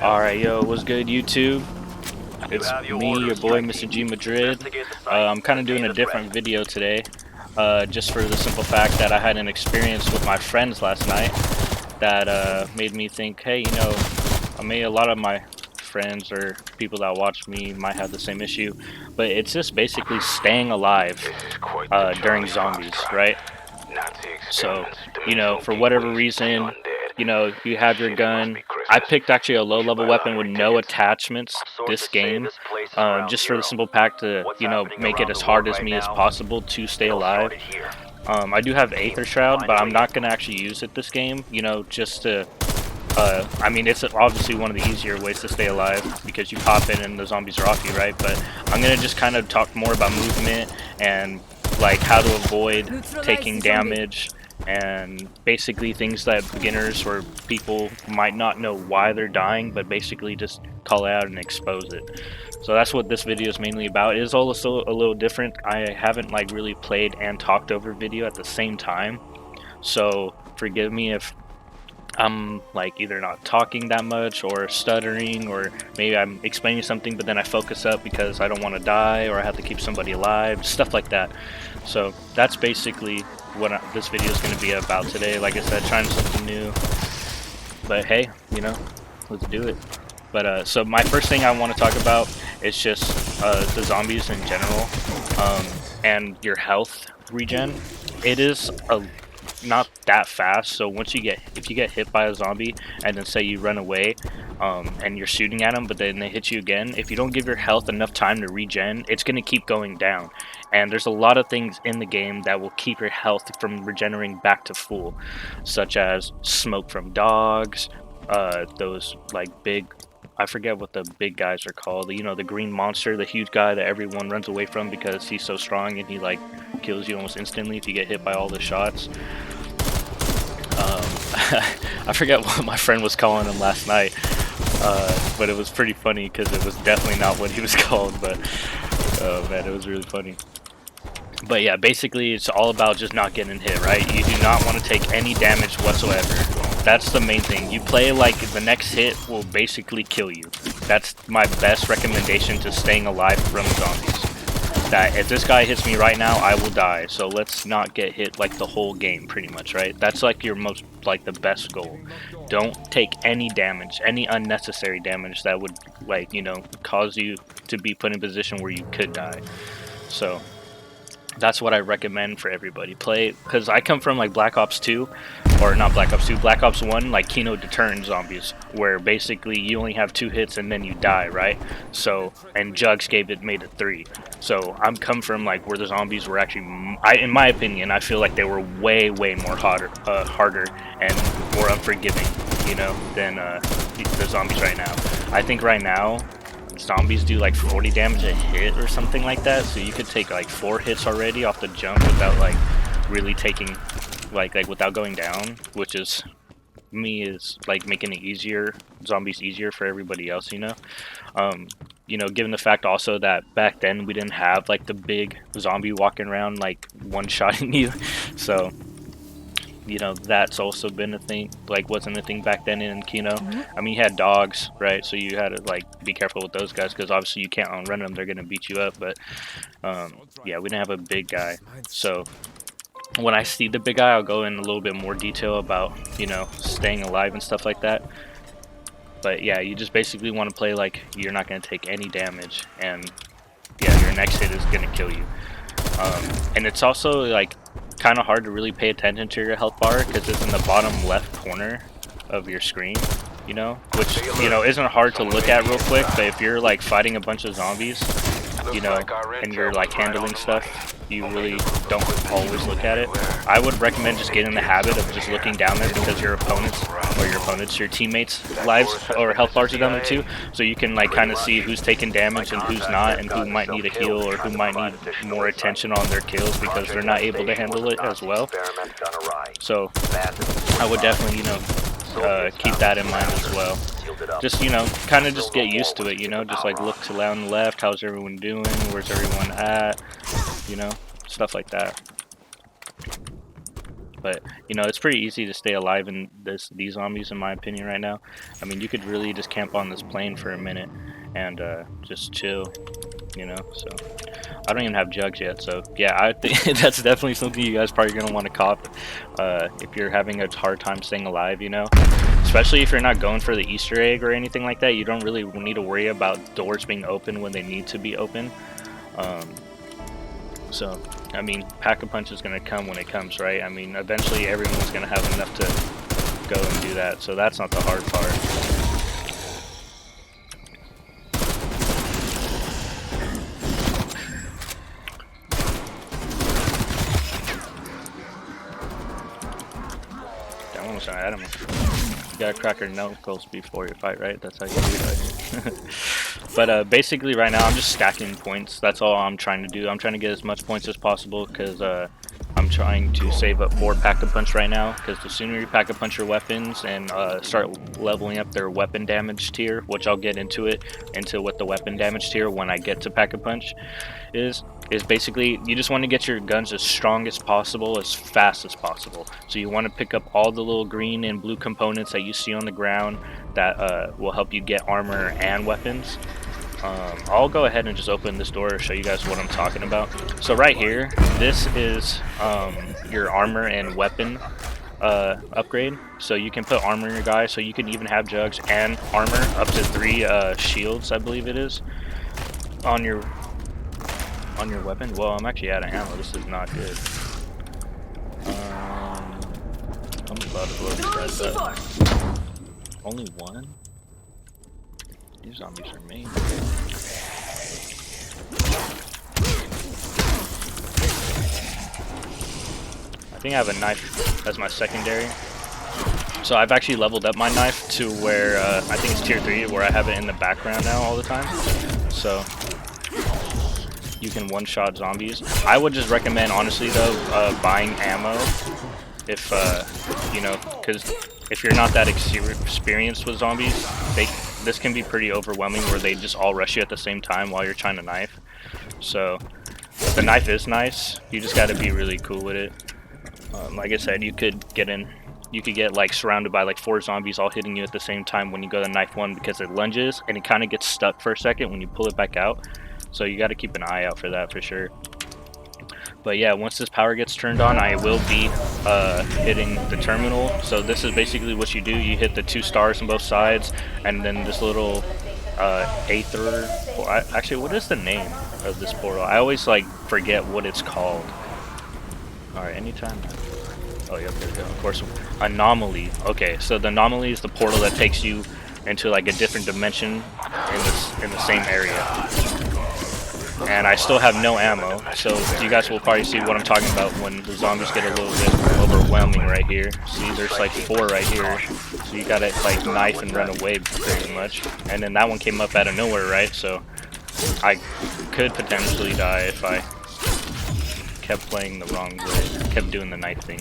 Alright, yo, what's good, YouTube? It's me, your boy, MrGMadrid. I'm kind of doing a different video today, just for the simple fact that I had an experience with my friends last night that made me think, hey, you know, a lot of my friends or people that watch me might have the same issue, but it's just basically staying alive during zombies, right? So, you know, for whatever reason, you know, you have your gun. I picked actually a low-level weapon with no attachments this game, just for the simple fact to, you know, make it as hard as me as possible to stay alive. I do have Aether Shroud, but I'm not going to actually use it this game, you know, just to, I mean, it's obviously one of the easier ways to stay alive because you pop in and the zombies are off you, right? But I'm going to just kind of talk more about movement and like how to avoid taking damage and basically things that beginners or people might not know why they're dying, but basically just call out and expose it. So that's what this video is mainly about. It is also a little different. I haven't like really played and talked over video at the same time, so forgive me if I'm like either not talking that much or stuttering, or maybe I'm explaining something but then I focus up because I don't want to die or I have to keep somebody alive, stuff like that. So that's basically what this video is going to be about today. Like I said, trying something new, but hey, you know, let's do it. But so my first thing I want to talk about is just the zombies in general, and your health regen. It is not that fast, so once if you get hit by a zombie and then say you run away, and you're shooting at them but then they hit you again, if you don't give your health enough time to regen, it's going to keep going down. And there's a lot of things in the game that will keep your health from regenerating back to full, such as smoke from dogs, those like big, I forget what the big guys are called, you know, the green monster, the huge guy that everyone runs away from because he's so strong and he like kills you almost instantly if you get hit by all the shots. I forget what my friend was calling him last night, but it was pretty funny because it was definitely not what he was called, but oh man, it was really funny. But yeah, basically it's all about just not getting hit, right? You do not want to take any damage whatsoever. That's the main thing. You play like the next hit will basically kill you. That's my best recommendation to staying alive from zombies. That if this guy hits me right now, I will die. So let's not get hit like the whole game, pretty much, right? That's like your most, like the best goal. Don't take any damage, any unnecessary damage that would, like, you know, cause you to be put in a position where you could die. So that's what I recommend for everybody. Play, because I come from like Black Ops 2, or not Black Ops 2, Black Ops 1, like Kino Deterrent zombies, where basically you only have 2 hits and then you die, right? So, and Jugs made it 3. So I'm come from like where the zombies were actually, in my opinion, I feel like they were way more harder and more unforgiving, you know, than the zombies right now. I think right now zombies do like 40 damage a hit or something like that, so you could take like 4 hits already off the jump without like really taking like without going down, which is like making it easier, zombies easier for everybody else, you know. You know, given the fact also that back then we didn't have like the big zombie walking around like one-shotting you, so you know, that's also been a thing, like wasn't a thing back then in Kino. I mean, you had dogs, right? So you had to like be careful with those guys because obviously you can't outrun them, they're gonna beat you up. But yeah, we didn't have a big guy. So when I see the big guy, I'll go in a little bit more detail about, you know, staying alive and stuff like that. But yeah, you just basically want to play like you're not gonna take any damage, and yeah, your next hit is gonna kill you. And it's also like kind of hard to really pay attention to your health bar because it's in the bottom left corner of your screen, you know, which, you know, isn't hard to look at real quick, but if you're like fighting a bunch of zombies, you know, and you're like handling stuff, you really don't always look at it. I would recommend just getting in the habit of just looking down there because your teammates' lives or health bars are down there too, so you can like kind of see who's taking damage and who's not, and who might need a heal or who might need more attention on their kills because they're not able to handle it as well. So I would definitely, you know, keep that in mind as well. Just, you know, kind of just get used to it, you know, just like look to on the left, how's everyone doing, where's everyone at, you know, stuff like that. But you know, it's pretty easy to stay alive in these zombies, in my opinion, right now. I mean, you could really just camp on this plane for a minute and just chill, you know. So I don't even have jugs yet, so yeah, I think that's definitely something you guys probably gonna want to cop if you're having a hard time staying alive, you know. Especially if you're not going for the Easter egg or anything like that, you don't really need to worry about doors being open when they need to be open. So, I mean, Pack-a-Punch is gonna come when it comes, right? I mean, eventually everyone's gonna have enough to go and do that, so that's not the hard part. That one was an item. You gotta crack your knuckles before you fight, right? That's how you do it. But basically right now I'm just stacking points. That's all I'm trying to do. I'm trying to get as much points as possible because I'm trying to save up for Pack-a-Punch right now, because the sooner you Pack-a-Punch your weapons and start leveling up their weapon damage tier, which I'll get into what the weapon damage tier when I get to Pack-a-Punch is basically you just want to get your guns as strong as possible, as fast as possible. So you want to pick up all the little green and blue components that you see on the ground that will help you get armor and weapons. I'll go ahead and just open this door to show you guys what I'm talking about. So right here, this is your armor and weapon upgrade. So you can put armor in your guy, so you can even have jugs and armor up to 3 shields, I believe it is, on your weapon. Well, I'm actually out of ammo. This is not good. I'm about to blow these guys up. Only one? These zombies are mean. I think I have a knife as my secondary. So I've actually leveled up my knife to where I think it's tier 3, where I have it in the background now all the time. So you can one-shot zombies. I would just recommend, honestly though, buying ammo if you know, because if you're not that experienced with zombies, this can be pretty overwhelming, where they just all rush you at the same time while you're trying to knife. So the knife is nice, you just got to be really cool with it. Like I said, you could get like surrounded by like 4 zombies all hitting you at the same time when you go to knife one, because it lunges and it kind of gets stuck for a second when you pull it back out. So you got to keep an eye out for that for sure. But yeah, once this power gets turned on, I will be hitting the terminal. So this is basically what you do. You hit the 2 stars on both sides, and then this little aether. Actually, what is the name of this portal? I always like forget what it's called. All right, anytime. Oh, yep, there we go. Of course, anomaly. Okay, so the anomaly is the portal that takes you into like a different dimension in the same area. And I still have no ammo, so you guys will probably see what I'm talking about when the zombies get a little bit overwhelming right here. See, there's like 4 right here, so you gotta like knife and run away pretty much. And then that one came up out of nowhere, right? So I could potentially die if I kept playing the wrong way, kept doing the knife thing.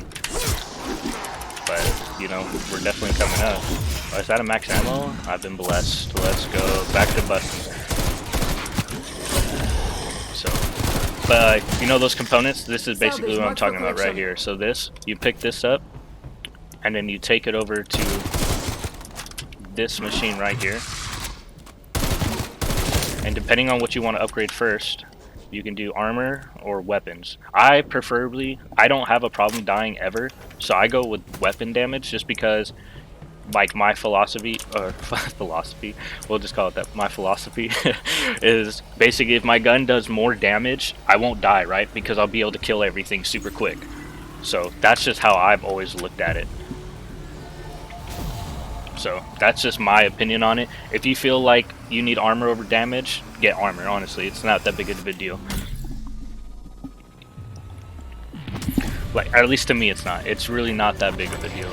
But, you know, we're definitely coming up. Oh, is that a max ammo? I've been blessed. Let's go. Back to busting. So, but you know those components? This is basically what I'm talking about right here. So this, you pick this up, and then you take it over to this machine right here. And depending on what you want to upgrade first, you can do armor or weapons. I don't have a problem dying ever, so I go with weapon damage just because, like, my philosophy, we'll just call it that, my philosophy is basically if my gun does more damage, I won't die, right? Because I'll be able to kill everything super quick. So that's just how I've always looked at it. So that's just my opinion on it. If you feel like you need armor over damage, get armor, honestly. It's not that big of a deal. Like, at least to me it's not. It's really not that big of a deal.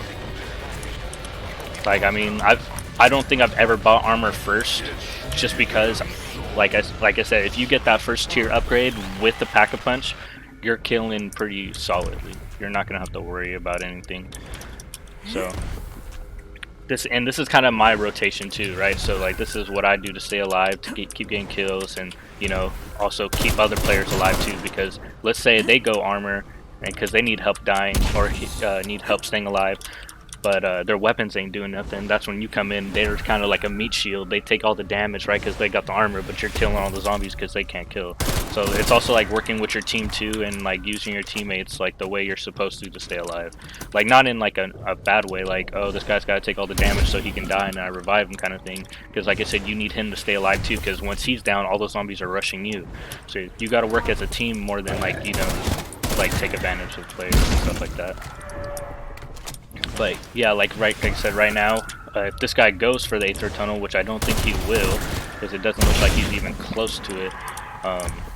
Like, I mean, I don't think I've ever bought armor first, just because, like I said, if you get that first tier upgrade with the Pack-a-Punch, you're killing pretty solidly. You're not gonna have to worry about anything. So this is kind of my rotation too, right? So like this is what I do to stay alive, to keep getting kills, and you know, also keep other players alive too. Because let's say they go armor, and because they need help dying or need help staying alive. But their weapons ain't doing nothing. That's when you come in. They're kind of like a meat shield. They take all the damage, right? Because they got the armor, but you're killing all the zombies because they can't kill. So it's also like working with your team too, and like using your teammates like the way you're supposed to stay alive. Like not in like a bad way, like, oh, this guy's got to take all the damage so he can die and I revive him kind of thing. Because like I said, you need him to stay alive too, because once he's down, all those zombies are rushing you. So you got to work as a team more than like, you know, like take advantage of players and stuff like that. But yeah, like I said, right now, if this guy goes for the Aether Tunnel, which I don't think he will, because it doesn't look like he's even close to it,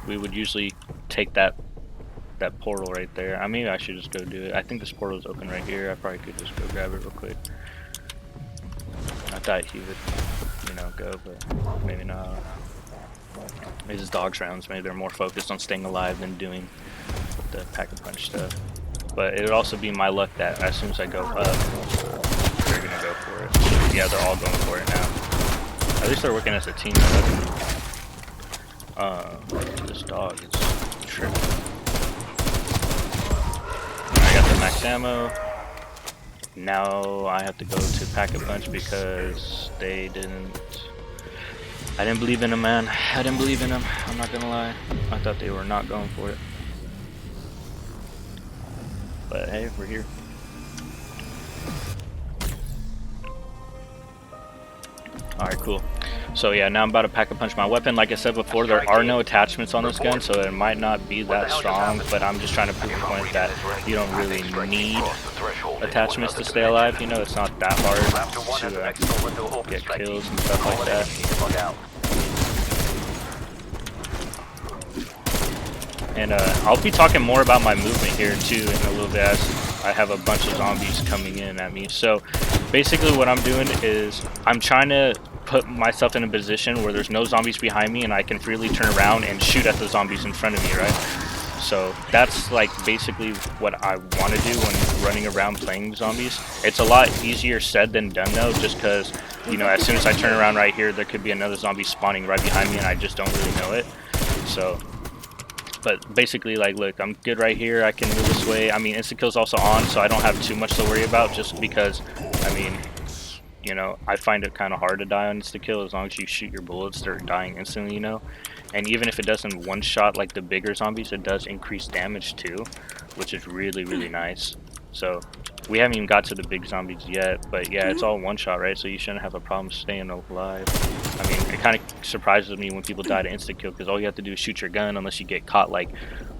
we would usually take that portal right there. I mean, I should just go do it. I think this portal is open right here. I probably could just go grab it real quick. I thought he would, you know, go, but maybe not. Maybe his dog's rounds. Maybe they're more focused on staying alive than doing the pack-a-punch stuff. But it would also be my luck that as soon as I go up, they're gonna go for it. Yeah, they're all going for it now. At least they're working as a team. This dog is tripping. I got the max ammo. Now I have to go to pack-a-punch because they didn't. I didn't believe in them, man. I didn't believe in them. I'm not gonna lie. I thought they were not going for it. But hey, we're here. Alright, cool. So yeah, now I'm about to pack-a-punch my weapon. Like I said before, there are no attachments on this gun, so it might not be that strong, but I'm just trying to prove the point that you don't really need attachments to stay alive. You know, it's not that hard to get kills and stuff like that. And I'll be talking more about my movement here too in a little bit as I have a bunch of zombies coming in at me. So basically what I'm doing is I'm trying to put myself in a position where there's no zombies behind me and I can freely turn around and shoot at the zombies in front of me, right? So that's like basically what I want to do when running around playing zombies. It's a lot easier said than done though, just because, you know, as soon as I turn around right here, there could be another zombie spawning right behind me and I just don't really know it. So but basically, like, look, I'm good right here. I can move this way. I mean, insta-kill's also on, so I don't have too much to worry about just because, I mean, you know, I find it kind of hard to die on insta-kill. As long as you shoot your bullets, they're dying instantly, you know. And even if it doesn't one-shot like the bigger zombies, it does increase damage too, which is really, really nice. So we haven't even got to the big zombies yet, but yeah, it's all one-shot, right? So you shouldn't have a problem staying alive. I mean, it kind of surprises me when people die to insta-kill, because all you have to do is shoot your gun unless you get caught, like,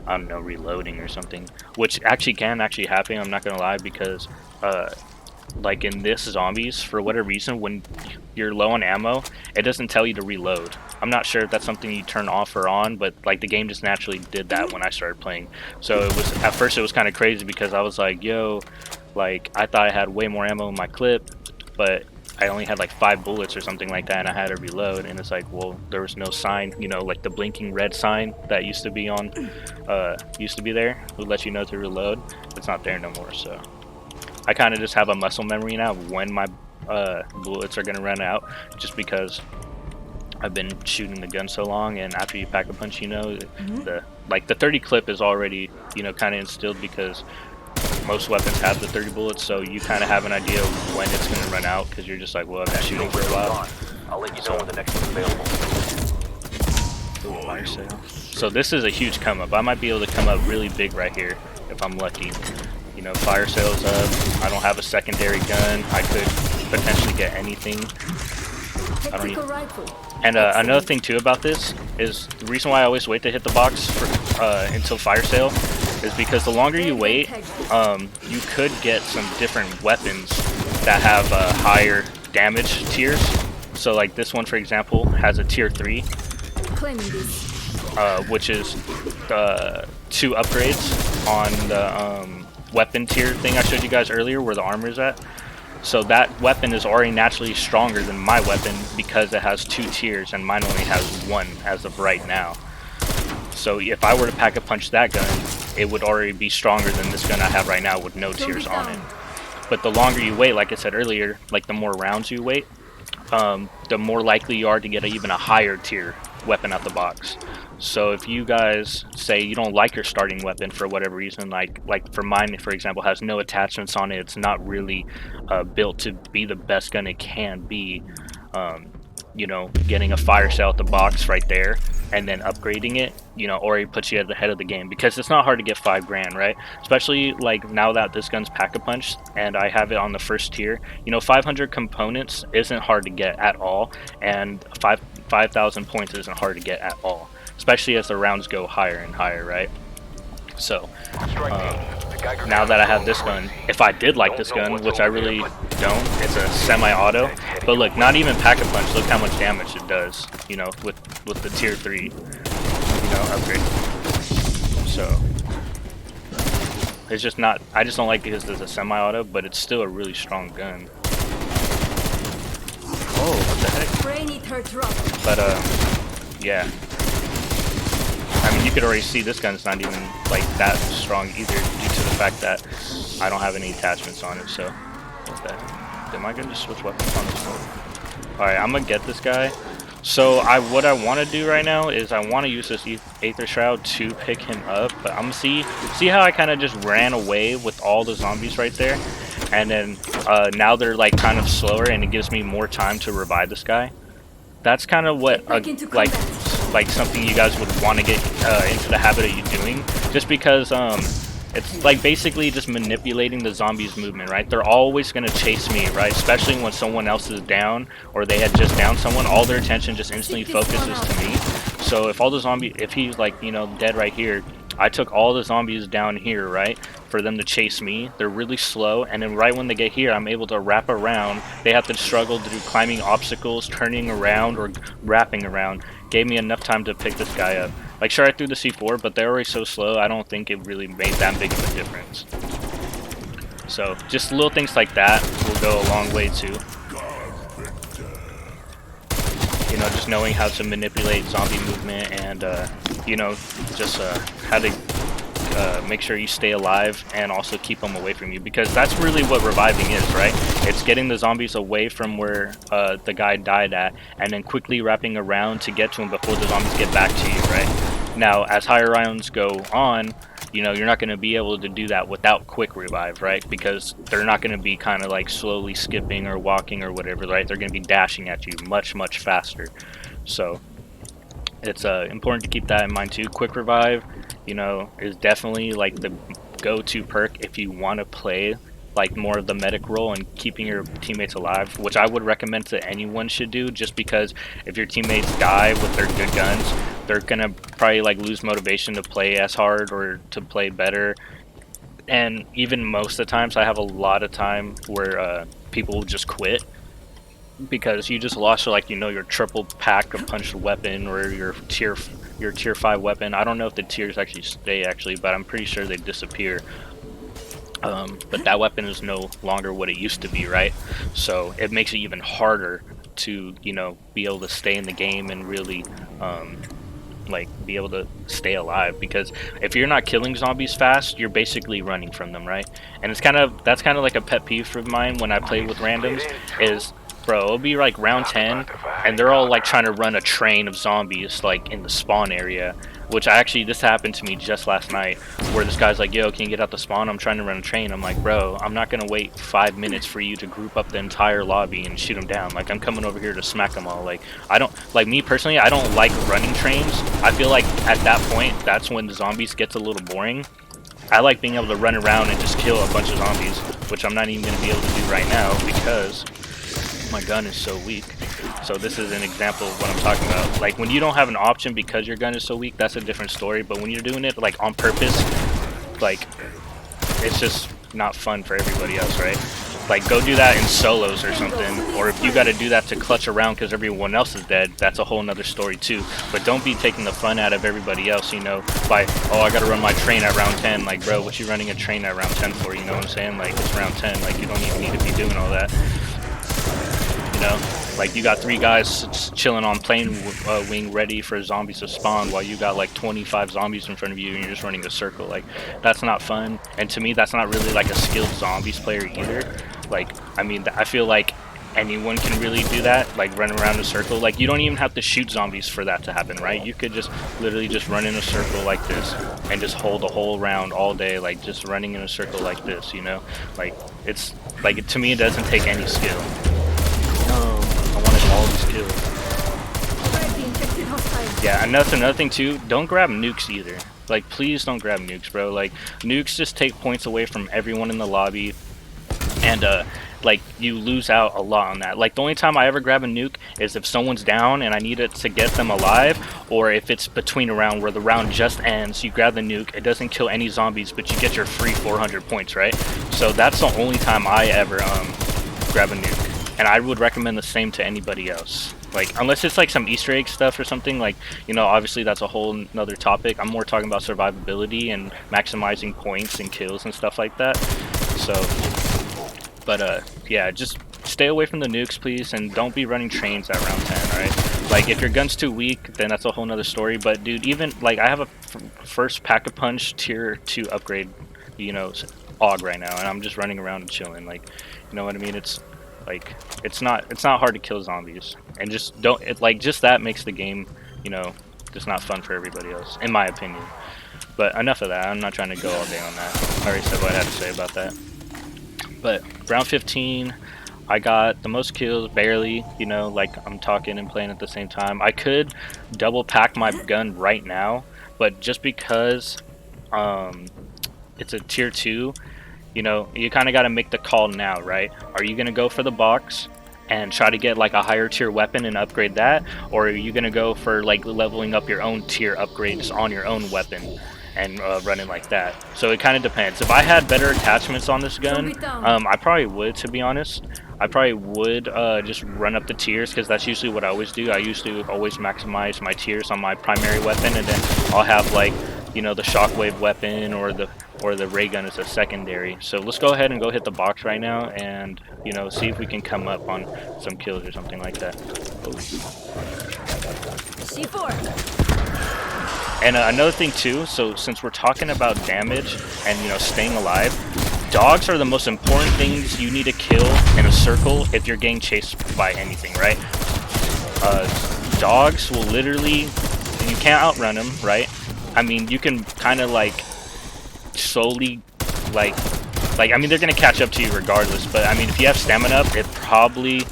I don't know, reloading or something. Which actually can happen, I'm not going to lie, because, like in this zombies, for whatever reason, when you're low on ammo, it doesn't tell you to reload. I'm not sure if that's something you turn off or on, but like the game just naturally did that when I started playing. So it was, at first it was kind of crazy because I was like, yo, like I thought I had way more ammo in my clip, but I only had like 5 bullets or something like that, and I had to reload. And it's like, well, there was no sign, you know, like the blinking red sign that used to be on, used to be there, would let you know to reload. It's not there no more. So I kind of just have a muscle memory now of when my bullets are gonna run out, just because I've been shooting the gun so long. And after you pack a punch, you know, the 30 clip is already, you know, kind of instilled, because most weapons have the 30 bullets, so you kind of have an idea of when it's going to run out, because you're just like, well, I've been shooting for a while. I'll let you know when the next one's available. Ooh, fire sale. So this is a huge come up. I might be able to come up really big right here if I'm lucky. You know, fire sale's up. I don't have a secondary gun. I could potentially get anything. I don't even... And another thing too about this is the reason why I always wait to hit the box for, until fire sale is because the longer you wait, you could get some different weapons that have higher damage tiers. So like this one, for example, has a tier 3, which is 2 upgrades on the weapon tier thing I showed you guys earlier, where the armor is at. So that weapon is already naturally stronger than my weapon because it has 2 tiers, and mine only has 1 as of right now. So if I were to pack a punch that gun, it would already be stronger than this gun I have right now with no tiers on it. But the longer you wait, like I said earlier, like the more rounds you wait, the more likely you are to get even a higher tier weapon out the box. So if you guys say you don't like your starting weapon for whatever reason, like for mine, for example, has no attachments on it, it's not really built to be the best gun it can be. You know, getting a fire sale at the box right there and then upgrading it, you know, or it puts you at the head of the game, because it's not hard to get 5 grand, right? Especially like now that this gun's pack-a-punch and I have it on the first tier, you know, 500 components isn't hard to get at all, and 5,000 points isn't hard to get at all, especially as the rounds go higher and higher, right? So now that I have this gun, if I did like this gun, which I really don't, it's a semi-auto, but look, not even pack-a-punch, look how much damage it does, you know, with the tier 3, you know, upgrade. So it's just not, I just don't like it because it's a semi-auto, but it's still a really strong gun. Oh, what the heck? But yeah, I mean, you could already see this gun's not even like that strong either, due to the fact that I don't have any attachments on it. So what the heck? Am I gonna just switch weapons on this one? All right, I'm gonna get this guy. So what I want to do right now is I want to use this Aether Shroud to pick him up, but I'm gonna see how I kind of just ran away with all the zombies right there, and then now they're like kind of slower, and it gives me more time to revive this guy. That's kind of what like something you guys would want to get into the habit of you doing, just because it's like basically just manipulating the zombies' movement, right? They're always going to chase me, right? Especially when someone else is down or they had just downed someone, all their attention just instantly focuses to me. So if all the if he's like, you know, dead right here, I took all the zombies down here, right, for them to chase me. They're really slow, and then right when they get here, I'm able to wrap around. They have to struggle through climbing obstacles, turning around, or wrapping around. Gave me enough time to pick this guy up. Like, sure, I threw the C4, but they're already so slow, I don't think it really made that big of a difference. So, just little things like that will go a long way, too. You know, just knowing how to manipulate zombie movement and, you know, just how to make sure you stay alive and also keep them away from you, because that's really what reviving is, right? It's getting the zombies away from where the guy died at, and then quickly wrapping around to get to him before the zombies get back to you, right? Now, as higher rounds go on, you know, you're not going to be able to do that without quick revive, right? Because they're not going to be kind of like slowly skipping or walking or whatever, right? They're going to be dashing at you much, much faster. So it's important to keep that in mind too. Quick revive, you know, is definitely like the go-to perk if you want to play like more of the medic role and keeping your teammates alive, which I would recommend to anyone should do, just because if your teammates die with their good guns, they're gonna probably like lose motivation to play as hard or to play better. And even most of the times, I have a lot of time where people will just quit because you just lost, like, you know, your triple pack of punched weapon or your tier 5 weapon. I don't know if the tiers actually stay but I'm pretty sure they disappear. But that weapon is no longer what it used to be, right? So it makes it even harder to, you know, be able to stay in the game and really like be able to stay alive, because if you're not killing zombies fast, you're basically running from them, right? And that's kind of like a pet peeve of mine when I play with randoms is, bro, it'll be like round 10 and they're all like trying to run a train of zombies like in the spawn area, which this happened to me just last night, where this guy's like, yo, can you get out the spawn? I'm trying to run a train. I'm like, bro, I'm not gonna wait 5 minutes for you to group up the entire lobby and shoot them down. Like, I'm coming over here to smack them all. Like, I don't, like, me personally, I don't like running trains. I feel like at that point, that's when the zombies gets a little boring. I like being able to run around and just kill a bunch of zombies, which I'm not even gonna be able to do right now because my gun is so weak. So this is an example of what I'm talking about. Like, when you don't have an option because your gun is so weak, that's a different story. But when you're doing it like on purpose, like, it's just not fun for everybody else, right? Like, go do that in solos or something. Or if you got to do that to clutch around because everyone else is dead, that's a whole nother story too. But don't be taking the fun out of everybody else, you know, by, oh, I got to run my train at round 10. Like, bro, what you running a train at round 10 for? You know what I'm saying? Like, it's round 10. Like, you don't even need to be doing all that. You know, like, you got 3 guys chilling on plane wing ready for zombies to spawn while you got like 25 zombies in front of you and you're just running a circle. Like, that's not fun. And to me, that's not really like a skilled zombies player either. Like, I mean, I feel like anyone can really do that, like run around in a circle. Like you don't even have to shoot zombies for that to happen, right? You could just literally just run in a circle like this and just hold the whole round all day, like just running in a circle like this, you know? Like it's like to me it doesn't take any skill. No, I wanted all these kills. Yeah, and that's another thing too, don't grab nukes either. Like please don't grab nukes, bro. Like nukes just take points away from everyone in the lobby, and like you lose out a lot on that. Like the only time I ever grab a nuke is if someone's down and I need it to get them alive, or if it's between a round where the round just ends, you grab the nuke, it doesn't kill any zombies, but you get your free 400 points, right? So that's the only time I ever grab a nuke, and I would recommend the same to anybody else. Like unless it's like some Easter egg stuff or something, like, you know, obviously that's a whole nother topic. I'm more talking about survivability and maximizing points and kills and stuff like that. So but yeah, just stay away from the nukes, please, and don't be running trains at round 10, alright? Like, if your gun's too weak, then that's a whole nother story, but dude, even, like, I have a first Pack-a-Punch tier 2 upgrade, you know, AUG right now, and I'm just running around and chilling, like, you know what I mean? It's, like, it's not hard to kill zombies, and just don't, just that makes the game, you know, just not fun for everybody else, in my opinion. But enough of that, I'm not trying to go all day on that. I already said what I had to say about that. But round 15, I got the most kills, barely, you know, like I'm talking and playing at the same time. I could double pack my gun right now, but just because it's a tier 2, you know, you kind of got to make the call now, right? Are you going to go for the box and try to get like a higher tier weapon and upgrade that? Or are you going to go for like leveling up your own tier upgrades on your own weapon? And running like that. So it kind of depends. If I had better attachments on this gun, I probably would, to be honest. I probably would just run up the tiers, because that's usually what I always do. I used to always maximize my tiers on my primary weapon, and then I'll have, like, you know, the shockwave weapon or the ray gun as a secondary. So let's go ahead and go hit the box right now, and, you know, see if we can come up on some kills or something like that. Oh. C4. And another thing too, so since we're talking about damage and, you know, staying alive, dogs are the most important things you need to kill in a circle if you're getting chased by anything, right? Dogs will literally, you can't outrun them, right? I mean, you can kind of like slowly, like I mean, they're gonna catch up to you regardless, but I mean, if you have stamina up, it probably,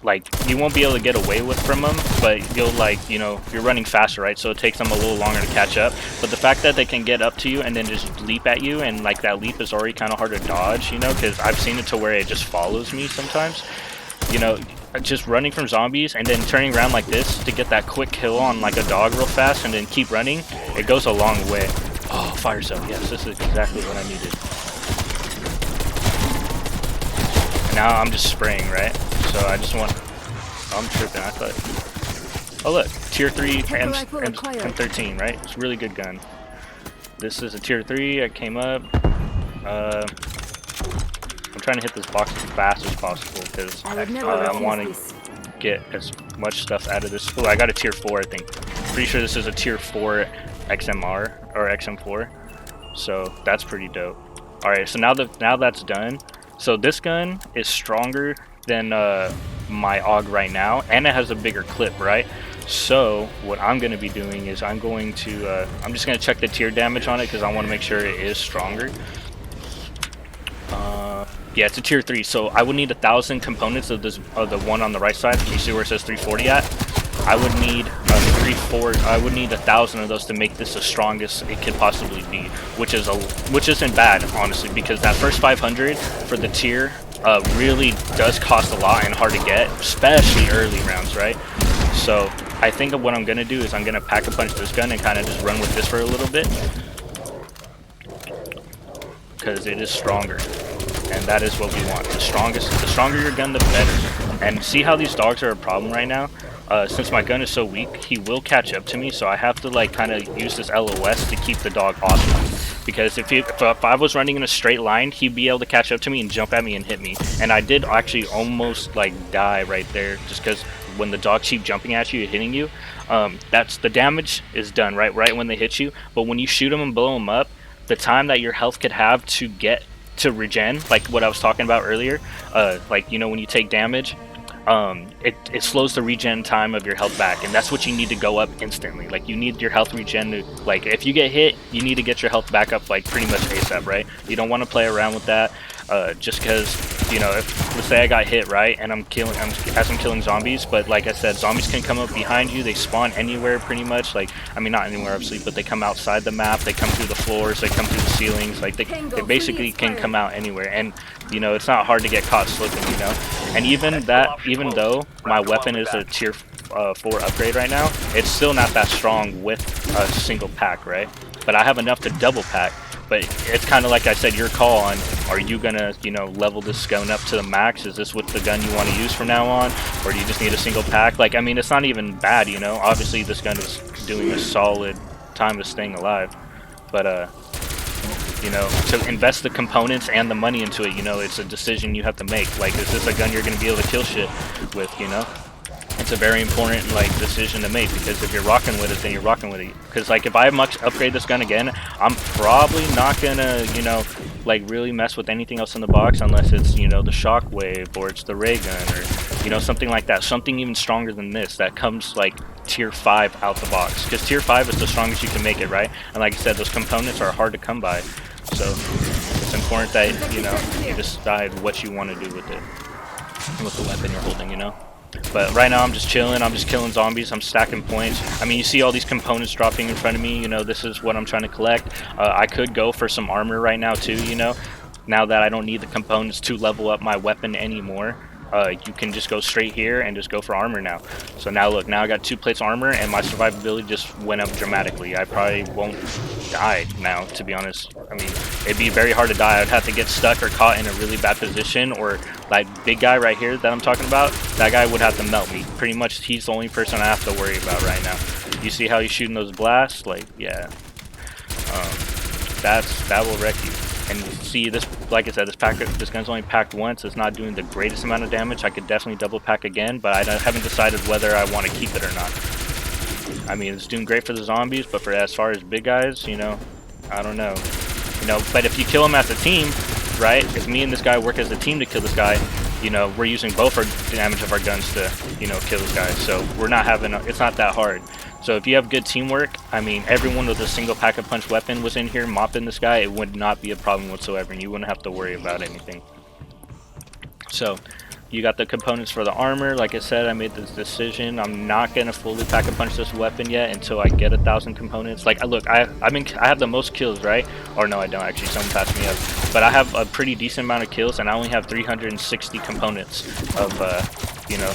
like, you won't be able to get away from them, but you'll, like, you know, you're running faster, right? So it takes them a little longer to catch up. But the fact that they can get up to you and then just leap at you, and, like, that leap is already kind of hard to dodge, you know, because I've seen it to where it just follows me sometimes. You know, just running from zombies and then turning around like this to get that quick kill on, like, a dog real fast and then keep running, it goes a long way. Oh, fire cell. Yes, this is exactly what I needed. And now I'm just spraying, right? So I just want... Oh, I'm tripping, I thought... Oh look, tier 3 M13, right? It's a really good gun. This is a tier 3, I came up. I'm trying to hit this box as fast as possible, because I want to get as much stuff out of this. Oh, I got a tier 4, I think. Pretty sure this is a tier 4 XMR, or XM4. So, that's pretty dope. Alright, so now that's done. So this gun is stronger than my AUG right now, and it has a bigger clip, right? So what I'm going to be doing is I'm just going to check the tier damage on it, because I want to make sure it is stronger. Yeah, it's a tier 3, so I would need 1,000 components of the one on the right side. Can you see where it says 340 at? I would need 1,000 of those to make this the strongest it could possibly be, which isn't bad, honestly, because that first 500 for the tier really does cost a lot and hard to get, especially early rounds, right? So I think of what I'm gonna do is I'm gonna pack-a-punch this gun and kind of just run with this for a little bit, because it is stronger, and that is what we want. The stronger your gun, the better. And see how these dogs are a problem right now? Since my gun is so weak, he will catch up to me, so I have to, like, kind of use this LOS to keep the dog off me. Because if I was running in a straight line, he'd be able to catch up to me and jump at me and hit me. And I did actually almost, like, die right there, just because when the dogs keep jumping at you and hitting you, that's the damage is done right when they hit you. But when you shoot them and blow them up, the time that your health could have to get to regen, like what I was talking about earlier. Like, you know, when you take damage, it slows the regen time of your health back, and that's what you need to go up instantly. Like, you need your health regen to, like, if you get hit, you need to get your health back up like pretty much ASAP, right? You don't want to play around with that, just because, you know, if let's say I got hit, right, and I'm killing zombies, but like I said, zombies can come up behind you. They spawn anywhere pretty much. Like, I mean, not anywhere obviously, but they come outside the map. They come through the floors. They come through the ceilings. Like, they basically can come out anywhere, and you know, it's not hard to get caught slipping, you know. And even though my weapon is a tier 4 upgrade right now, it's still not that strong with a single pack, right? But I have enough to double pack. But it's kind of like I said, your call on, are you gonna, you know, level this gun up to the max? Is this what the gun you want to use from now on, or do you just need a single pack? Like, I mean, it's not even bad, you know. Obviously, this gun is doing a solid time of staying alive, but you know, to invest the components and the money into it, you know, it's a decision you have to make. Like, is this a gun you're gonna be able to kill shit with, you know? It's a very important, like, decision to make, because if you're rocking with it, then you're rocking with it. Because, like, if I upgrade this gun again, I'm probably not gonna, you know, like, really mess with anything else in the box unless it's, you know, the shockwave, or it's the ray gun, or, you know, something like that. Something even stronger than this that comes, like, tier 5 out the box. Because tier 5 is the strongest you can make it, right? And like I said, those components are hard to come by. So it's important that, you know, you decide what you want to do with it, with the weapon you're holding, you know. But right now I'm just chilling. I'm just killing zombies. I'm stacking points. I mean, you see all these components dropping in front of me. You know, this is what I'm trying to collect. I could go for some armor right now too, you know, now that I don't need the components to level up my weapon anymore. You can just go straight here and just go for armor now. So now look, now I got 2 plates armor, and my survivability just went up dramatically. I probably won't die now, to be honest. I mean, it'd be very hard to die. I'd have to get stuck or caught in a really bad position, or like big guy right here that I'm talking about, that guy would have to melt me. Pretty much he's the only person I have to worry about right now. You see how he's shooting those blasts? Like, yeah. That will wreck you. And see, this, like I said, this gun's only packed once. It's not doing the greatest amount of damage. I could definitely double pack again, but I haven't decided whether I want to keep it or not. I mean, it's doing great for the zombies, but for as far as big guys, you know, I don't know. You know, but if you kill them as a team, right? If me and this guy work as a team to kill this guy, you know, we're using both our damage of our guns to, you know, kill this guy. So we're not having, it's not that hard. So if you have good teamwork, I mean, everyone with a single pack-a-punch weapon was in here mopping this guy, it would not be a problem whatsoever, and you wouldn't have to worry about anything. So, you got the components for the armor. Like I said, I made this decision. I'm not gonna fully pack-a-punch this weapon yet until I get 1,000 components. Like, look, I have the most kills, right? Or no, I don't actually. Someone passed me up. But I have a pretty decent amount of kills, and I only have 360 components of, you know,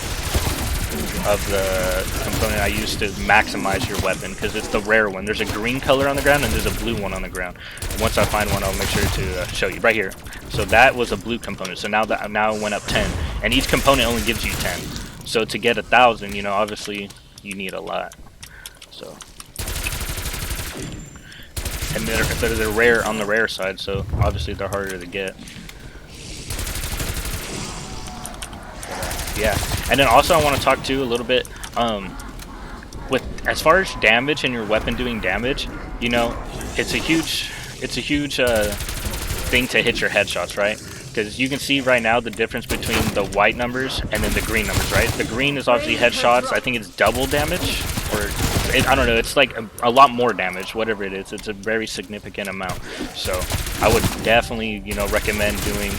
of the component I use to maximize your weapon, because it's the rare one. There's a green color on the ground and there's a blue one on the ground. Once I find one, I'll make sure to show you right here. So that was a blue component. So now it went up 10, and each component only gives you 10. So to get 1,000, you know, obviously you need a lot. So, and they're rare on the rare side, so obviously they're harder to get. Yeah, and then also I want to talk to a little bit with as far as damage and your weapon doing damage. You know, it's a huge thing to hit your headshots, right? Because you can see right now the difference between the white numbers and then the green numbers, right? The green is obviously headshots. I think it's double damage, or I don't know. It's like a lot more damage, whatever it is. It's a very significant amount. So I would definitely, you know, recommend doing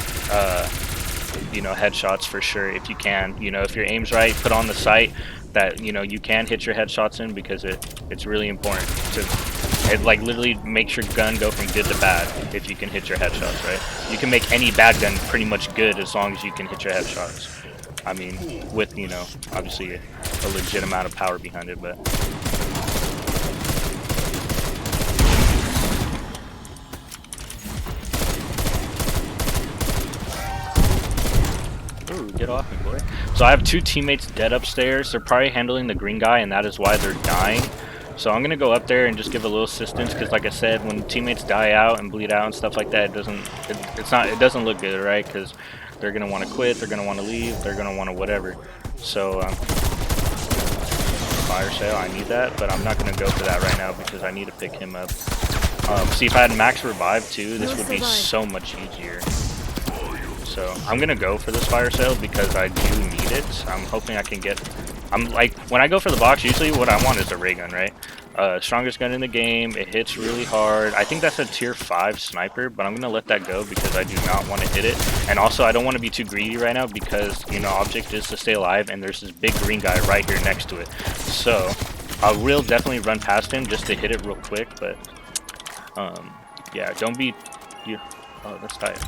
you know, headshots for sure if you can. You know, if your aim's right, put on the sight that, you know, you can hit your headshots in, because it's really important to like literally makes your gun go from good to bad if you can hit your headshots, right? You can make any bad gun pretty much good as long as you can hit your headshots. I mean, with, you know, obviously a legit amount of power behind it, but ooh, get off me, boy. So I have 2 teammates dead upstairs. They're probably handling the green guy, and that is why they're dying. So I'm gonna go up there and just give a little assistance, because like I said, when teammates die out and bleed out and stuff like that, it doesn't look good, right? Because they're gonna want to quit, they're gonna want to leave, they're gonna want to whatever. So fire sale, I need that, but I'm not gonna go for that right now because I need to pick him up. See, if I had max revive too, this would be so much easier. So I'm gonna go for this fire sale because I do need it. I'm hoping I can get. I'm like, when I go for the box, usually what I want is a ray gun, right? Strongest gun in the game. It hits really hard. I think that's a tier 5 sniper, but I'm gonna let that go because I do not want to hit it. And also, I don't want to be too greedy right now because, you know, object is to stay alive, and there's this big green guy right here next to it. So I will definitely run past him just to hit it real quick. But yeah, don't be you. Oh, that's tight.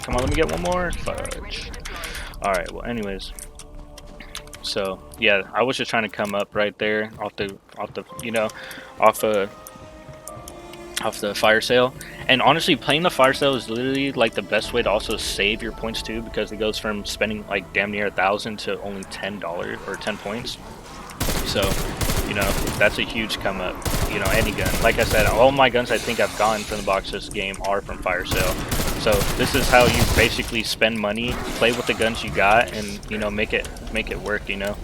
Come on, let me get one more. Fudge. Alright, well, anyways. So, yeah, I was just trying to come up right there off the fire sale. And honestly, playing the fire sale is literally like the best way to also save your points too, because it goes from spending like damn near 1,000 to only $10 or 10 points. So, you know, that's a huge come up. You know, any gun. Like I said, all my guns I think I've gotten from the box this game are from fire sale. So this is how you basically spend money, play with the guns you got, and, you know, make it work. You know,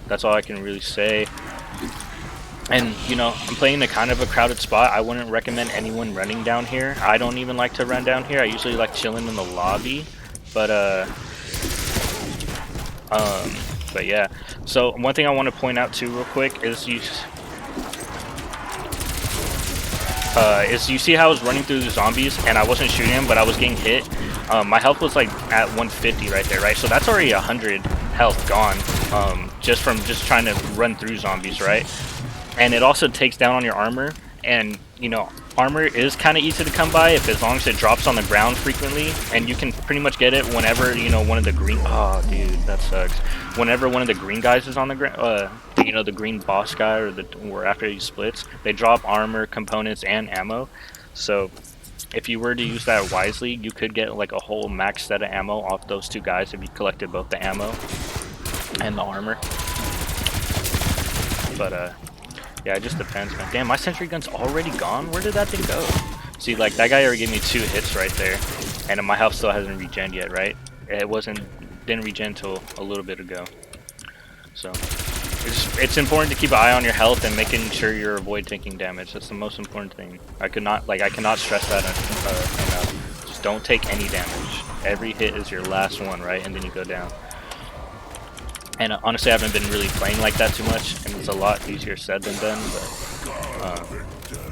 that's all I can really say. And, you know, I'm playing in a kind of a crowded spot. I wouldn't recommend anyone running down here. I don't even like to run down here. I usually like chilling in the lobby. But yeah. So one thing I want to point out too real quick is you see how I was running through the zombies and I wasn't shooting them, but I was getting hit. My health was like at 150 right there, right? So that's already 100 health gone, just from trying to run through zombies, right? And it also takes down on your armor, and, you know, armor is kind of easy to come by as long as it drops on the ground frequently, and you can pretty much get it whenever, you know, one of the green. Oh, dude, that sucks. Whenever one of the green guys is on the ground, you know, the green boss guy or after he splits, they drop armor, components, and ammo. So if you were to use that wisely, you could get like a whole max set of ammo off those two guys if you collected both the ammo and the armor. But yeah, it just depends, man. Damn, my sentry gun's already gone? Where did that thing go? See, like, that guy already gave me 2 hits right there, and my health still hasn't regened yet, right? It didn't regen until a little bit ago. So it's important to keep an eye on your health and making sure you avoid taking damage. That's the most important thing. I cannot stress that enough. Just don't take any damage. Every hit is your last one, right? And then you go down. And honestly, I haven't been really playing like that too much, and it's a lot easier said than done. But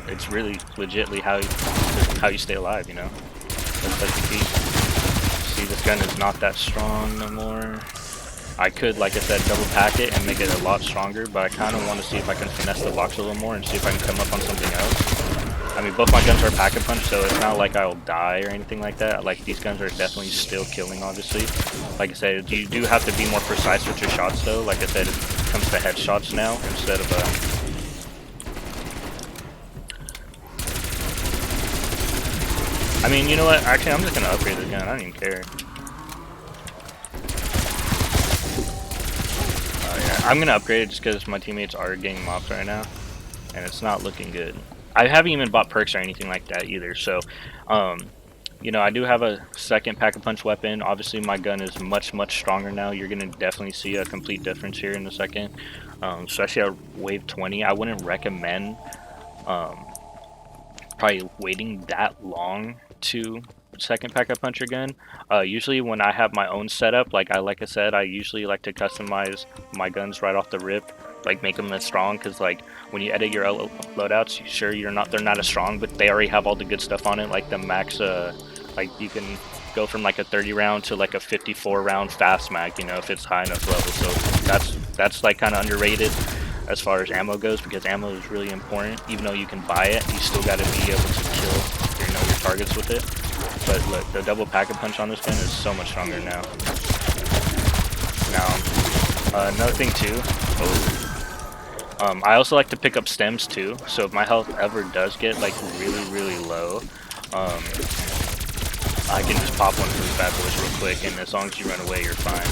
it's really legitly how you stay alive, you know. That's the key. See, this gun is not that strong no more. I could, like I said, double pack it and make it a lot stronger, but I kind of want to see if I can finesse the box a little more and see if I can come up on something else. I mean, both my guns are pack-a-punch, so it's not like I'll die or anything like that. Like, these guns are definitely still killing, obviously. Like I said, you do have to be more precise with your shots, though. Like I said, it comes to headshots now instead of I mean, you know what? Actually, I'm just gonna upgrade this gun. I don't even care. Oh yeah, I'm gonna upgrade it just because my teammates are getting mopped right now, and it's not looking good. I haven't even bought perks or anything like that either, so, you know, I do have a second pack-a-punch weapon. Obviously, my gun is much, much stronger now. You're going to definitely see a complete difference here in a second, especially at wave 20. I wouldn't recommend probably waiting that long to second pack-a-puncher gun. Usually when I have my own setup, like I said, I usually like to customize my guns right off the rip. Like, make them as strong, because like when you edit your loadouts, sure, they're not as strong, but they already have all the good stuff on it, like the max, like you can go from like a 30 round to like a 54 round fast mag, you know, if it's high enough level. So that's like kind of underrated as far as ammo goes, because ammo is really important. Even though you can buy it, you still got to be able to kill your targets with it. But look, the double pack-a-punch on this gun is so much stronger now. Another thing too. I also like to pick up stems too, so if my health ever does get like really, really low, I can just pop one of these bad boys real quick, and as long as you run away, you're fine.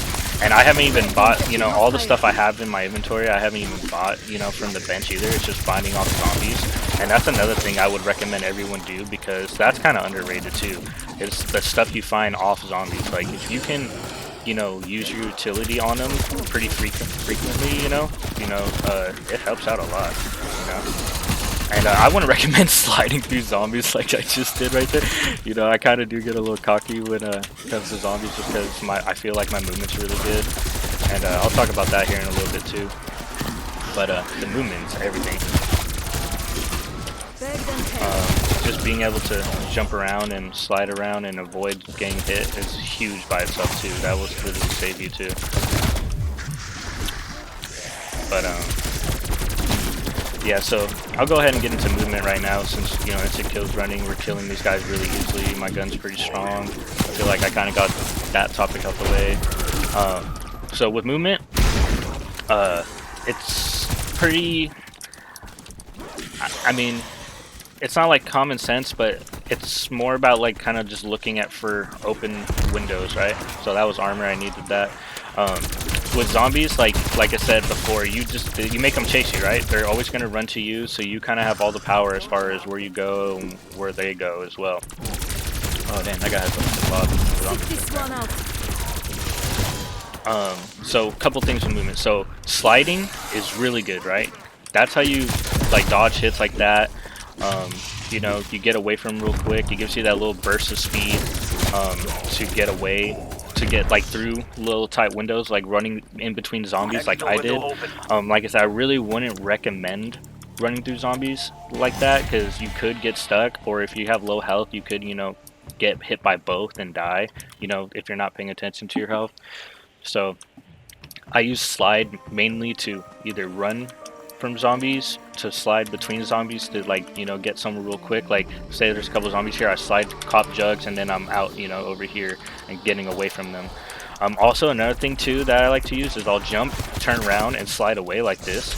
And I haven't even bought, you know, all the stuff I have in my inventory, I haven't even bought, you know, from the bench either. It's just finding off zombies, and that's another thing I would recommend everyone do, because that's kind of underrated too. It's the stuff you find off zombies. Like, if you can, you know, use your utility on them pretty frequently, you know, it helps out a lot, you know. And I wouldn't recommend sliding through zombies like I just did right there. You know, I kind of do get a little cocky when it comes to zombies just because I feel like my movement's really good. And I'll talk about that here in a little bit too. But the movement's everything. Just being able to jump around and slide around and avoid getting hit is huge by itself too. That will really save you too. But yeah, so I'll go ahead and get into movement right now since, you know, instant kills running, we're killing these guys really easily. My gun's pretty strong. I feel like I kind of got that topic out the way. So with movement, it's pretty, I mean, it's not like common sense, but it's more about like kind of just looking at for open windows, right? So that was armor, I needed that. With zombies, like I said before, you make them chase you, right? They're always going to run to you, so you kind of have all the power as far as where you go and where they go as well. Oh damn, that guy has a lot. So a couple things with movement. So sliding is really good, right? That's how you like dodge hits like that. You know, you get away from them real quick. It gives you that little burst of speed to get away, to get like through little tight windows, like running in between zombies like I did. Like I said, I really wouldn't recommend running through zombies like that because you could get stuck, or if you have low health, you could, you know, get hit by both and die, you know, if you're not paying attention to your health. So I use slide mainly to either run from zombies, to slide between zombies, to like, you know, get somewhere real quick. Like say there's a couple zombies here, I slide cop jugs and then I'm out, you know, over here and getting away from them. Also another thing too that I like to use is I'll jump, turn around and slide away like this.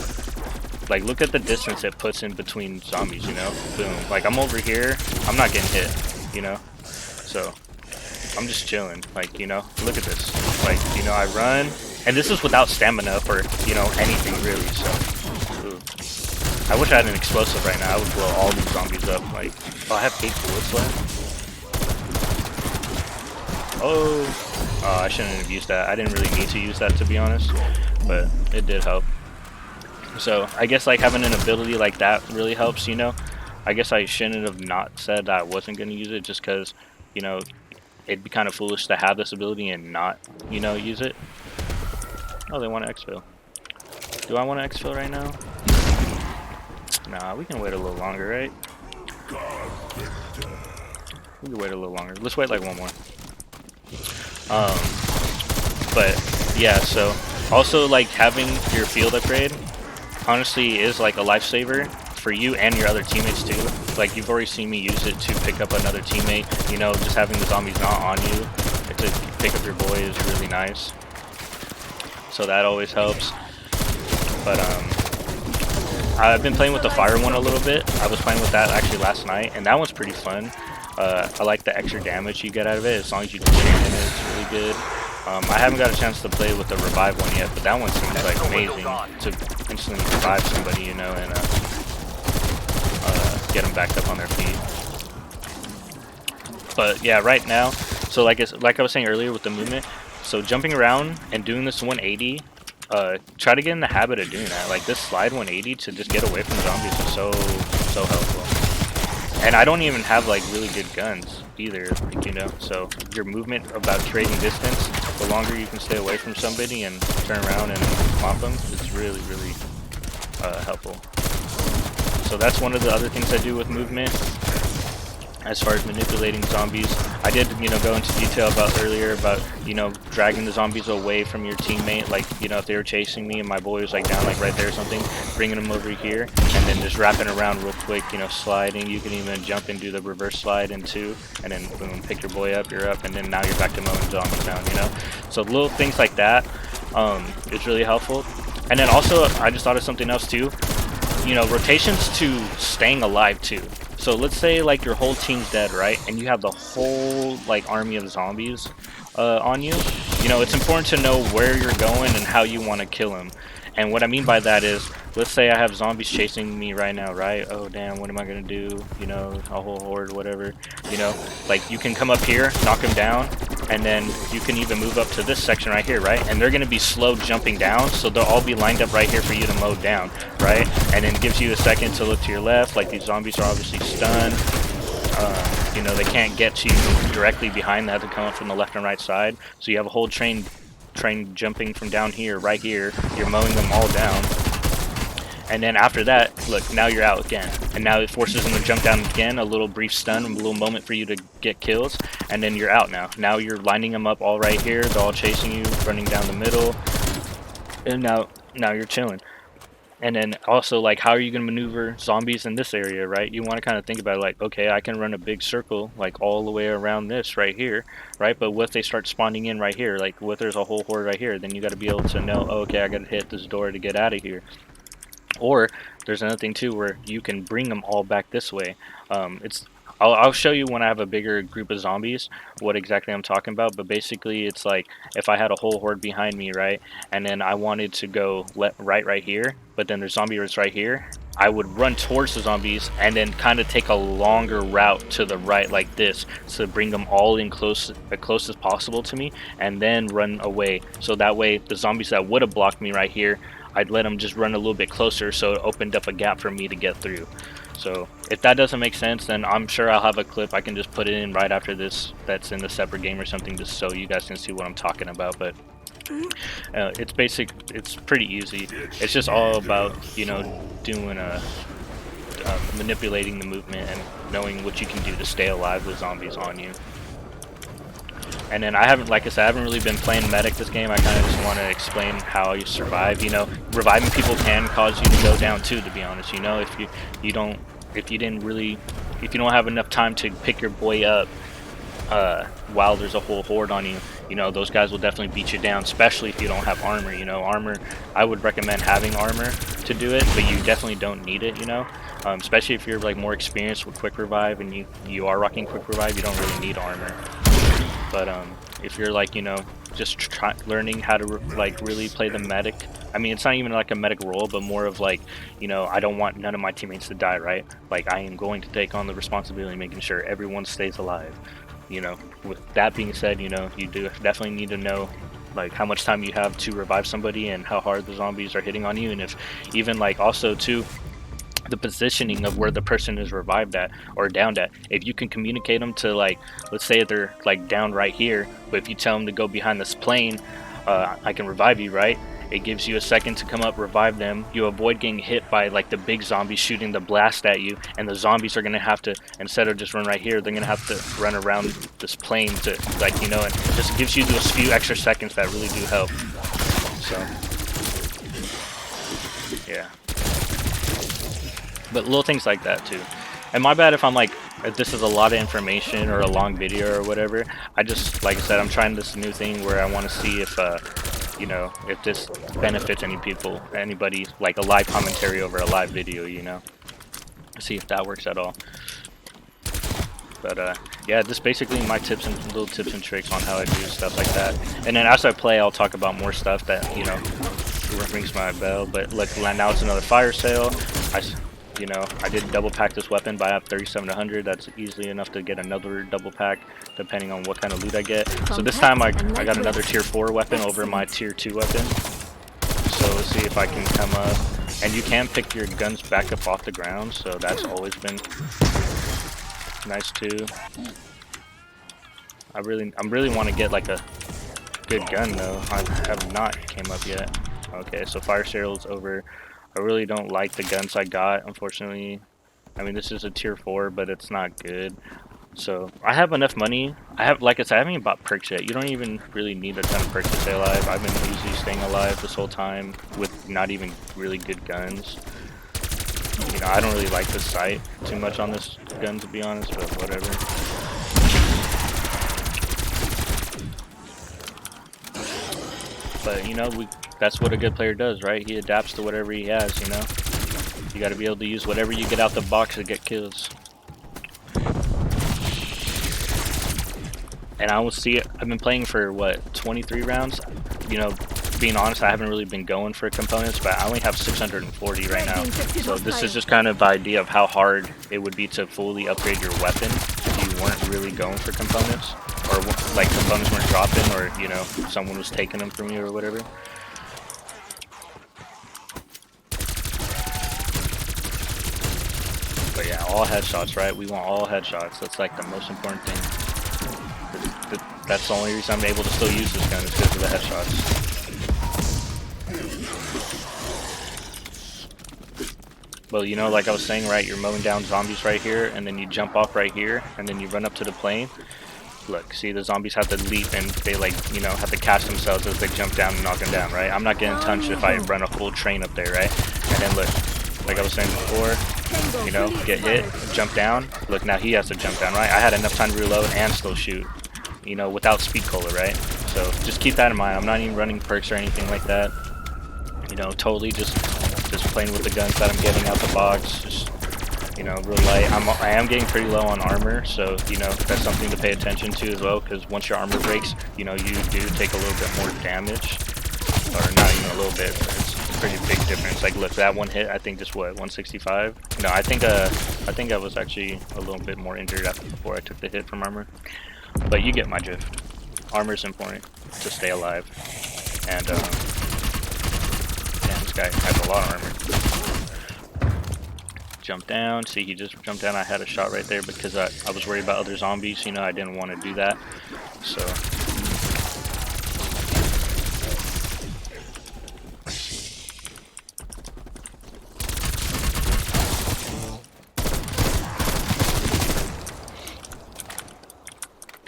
Like look at the distance it puts in between zombies, you know, boom. Like I'm over here, I'm not getting hit, you know, so I'm just chilling. Like, you know, look at this. Like, you know, I run, and this is without stamina for, you know, anything really. So ooh. I wish I had an explosive right now. I would blow all these zombies up. Like, oh, I have 8 bullets left. Oh, I shouldn't have used that. I didn't really need to use that, to be honest, but it did help. So I guess like having an ability like that really helps, you know. I guess I shouldn't have not said that I wasn't going to use it just because, you know, it'd be kind of foolish to have this ability and not, you know, use it. Oh, they want to exfil. Do I want to exfil right now? Nah, we can wait a little longer, right? We can wait a little longer. Let's wait like one more. But yeah, so also like having your field upgrade honestly is like a lifesaver for you and your other teammates too. Like you've already seen me use it to pick up another teammate, you know, just having the zombies not on you to pick up your boy is really nice. So that always helps. But I've been playing with the fire one a little bit. I was playing with that actually last night, and that one's pretty fun. I like the extra damage you get out of it as long as you can jam in it. It's really good. I haven't got a chance to play with the revive one yet, but that one seems like amazing to instantly revive somebody, you know, and get them back up on their feet. But yeah, right now, so like I was saying earlier with the movement, so jumping around and doing this 180, try to get in the habit of doing that. Like this slide 180 to just get away from zombies is so helpful. And I don't even have like really good guns either, like, you know, so your movement about creating distance, the longer you can stay away from somebody and turn around and swamp them, it's really helpful. So that's one of the other things I do with movement as far as manipulating zombies. I did, you know, go into detail about earlier about, you know, dragging the zombies away from your teammate. Like, you know, if they were chasing me and my boy was like down like right there or something, bringing them over here and then just wrapping around real quick, you know, sliding. You can even jump and do the reverse slide in two, and then boom, pick your boy up, you're up, and then now you're back to mowing zombies down, you know. So little things like that is really helpful. And then also I just thought of something else too, you know, rotations to staying alive too. So let's say like your whole team's dead, right? And you have the whole like army of zombies on you. You know, it's important to know where you're going and how you want to kill them. And what I mean by that is, let's say I have zombies chasing me right now, right? Oh damn, what am I gonna do? You know, a whole horde, whatever. You know, like you can come up here, knock them down, and then you can even move up to this section right here, right? And they're going to be slow jumping down, so they'll all be lined up right here for you to mow down, right? And then gives you a second to look to your left, like these zombies are obviously stunned. You know, they can't get to you directly behind, they have to come up from the left and right side. So you have a whole train jumping from down here, right here. You're mowing them all down. And then after that, look, now you're out again. And now it forces them to jump down again, a little brief stun, a little moment for you to get kills. And then you're out now. Now you're lining them up all right here. They're all chasing you, running down the middle. And now you're chilling. And then also, like, how are you going to maneuver zombies in this area, right? You want to kind of think about it, like, okay, I can run a big circle, like, all the way around this right here, right? But what if they start spawning in right here? Like, what if there's a whole horde right here? Then you got to be able to know, oh, okay, I got to hit this door to get out of here. Or there's another thing too where you can bring them all back this way. I'll show you when I have a bigger group of zombies what exactly I'm talking about, but basically it's like if I had a whole horde behind me, right, and then I wanted to go right here, but then there's zombies right here, I would run towards the zombies and then kind of take a longer route to the right like this to bring them all in close as possible to me, and then run away. So that way the zombies that would have blocked me right here, I'd let them just run a little bit closer, so it opened up a gap for me to get through. So if that doesn't make sense, then I'm sure I'll have a clip I can just put it in right after this that's in the separate game or something, just so you guys can see what I'm talking about. But it's pretty easy. It's just all about, you know, doing manipulating the movement and knowing what you can do to stay alive with zombies on you. And then I haven't, like I said, I haven't really been playing medic this game. I kind of just want to explain how you survive. You know, reviving people can cause you to go down too, to be honest. You know, if you don't have enough time to pick your boy up while there's a whole horde on you, you know, those guys will definitely beat you down, especially if you don't have armor. You know, armor, I would recommend having armor to do it, but you definitely don't need it, you know. Especially if you're like more experienced with quick revive and you are rocking quick revive, you don't really need armor. But if you're like, you know, just learning how to like really play the medic, I mean, it's not even like a medic role, but more of like, you know, I don't want none of my teammates to die, right? Like, I am going to take on the responsibility of making sure everyone stays alive. You know, with that being said, you know, you do definitely need to know like how much time you have to revive somebody and how hard the zombies are hitting on you, and if even like also too the positioning of where the person is revived at or downed at. If you can communicate them to, like, let's say they're like down right here, but if you tell them to go behind this plane, I can revive you, right? It gives you a second to come up, revive them. You avoid getting hit by like the big zombies shooting the blast at you, and the zombies are gonna have to, instead of just run right here, they're gonna have to run around this plane to, like, you know, and it just gives you those few extra seconds that really do help. So yeah. But little things like that too. And my bad if I'm like, if this is a lot of information or a long video or whatever. I just, like I said, I'm trying this new thing where I want to see if, you know, if this benefits anybody, like a live commentary over a live video, you know. See if that works at all. But yeah, just basically my little tips and tricks on how I do stuff like that. And then as I play, I'll talk about more stuff that, you know, rings my bell. But look, now it's another fire sale. You know, I did double pack this weapon, but I have 3700. That's easily enough to get another double pack, depending on what kind of loot I get. So this time I got another tier 4 weapon over my tier 2 weapon. So let's see if I can come up. And you can pick your guns back up off the ground, so that's always been nice too. I really want to get like a good gun though. I have not came up yet. Okay, so fire sale's over. I really don't like the guns I got, unfortunately. I mean, this is a tier 4, but it's not good. So I have enough money. Like I said, I haven't even bought perks yet. You don't even really need a ton of perks to stay alive. I've been easily staying alive this whole time with not even really good guns. You know, I don't really like the sight too much on this gun, to be honest, but whatever. But you know, that's what a good player does, right? He adapts to whatever he has, you know? You gotta be able to use whatever you get out the box to get kills. And I will see it. I've been playing for, what, 23 rounds? You know, being honest, I haven't really been going for components, but I only have 640 right now. So this is just kind of the idea of how hard it would be to fully upgrade your weapon if you weren't really going for components. or like components weren't dropping, or you know, someone was taking them from you or whatever. But yeah, all headshots, right? We want all headshots. That's like the most important thing. That's the only reason I'm able to still use this gun is because of the headshots. Well, you know, like I was saying, right? You're mowing down zombies right here, and then you jump off right here, and then you run up to the plane. Look, see, the zombies have to leap, and they, like, you know, have to catch themselves as they jump down and knock them down, right? I'm not getting touched if I run a full train up there, right? And then look, like I was saying before, you know, get hit, jump down. Look, now he has to jump down, right? I had enough time to reload and still shoot, you know, without speed cola, right? So just keep that in mind. I'm not even running perks or anything like that. You know, totally just playing with the guns that I'm getting out the box. Just, you know, real light. I am getting pretty low on armor, so you know that's something to pay attention to as well. Because once your armor breaks, you know you do take a little bit more damage, or not even a little bit. But it's a pretty big difference. Like, look, that one hit, I think just what 165. No, I think I was actually a little bit more injured before I took the hit from armor. But you get my drift. Armor is important to stay alive, and damn, this guy has a lot of armor. Jump down. See, he just jumped down. I had a shot right there because I was worried about other zombies. You know, I didn't want to do that. So.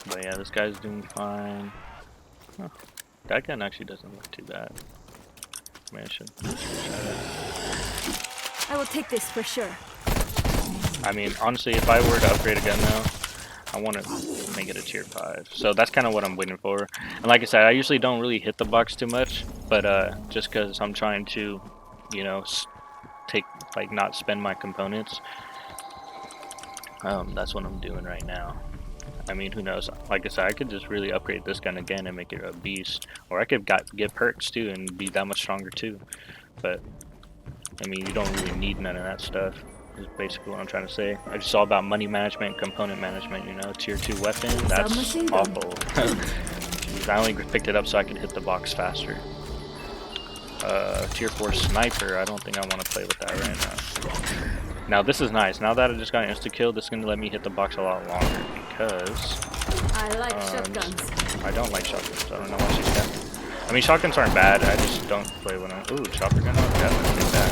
But yeah, this guy's doing fine. Huh. That gun actually doesn't look too bad. Maybe I should try that. I will take this for sure. I mean, honestly, if I were to upgrade a gun now, I want to make it a tier 5. So that's kind of what I'm waiting for. And like I said, I usually don't really hit the box too much, but just because I'm trying to, you know, not spend my components, that's what I'm doing right now. I mean, who knows? Like I said, I could just really upgrade this gun again and make it a beast. Or I could get perks too and be that much stronger too. But I mean, you don't really need none of that stuff, is basically what I'm trying to say. It's just all about money management, component management, you know. Tier 2 weapon, that's awful. I only picked it up so I could hit the box faster. Tier 4 sniper, I don't think I want to play with that right now. Now this is nice. Now that I just got an insta-kill, this is going to let me hit the box a lot longer because... I like shotguns. I don't like shotguns. I don't know why she's got. I mean, shotguns aren't bad. I just don't play when I'm... Ooh, chopper gun. Yeah, let's get that.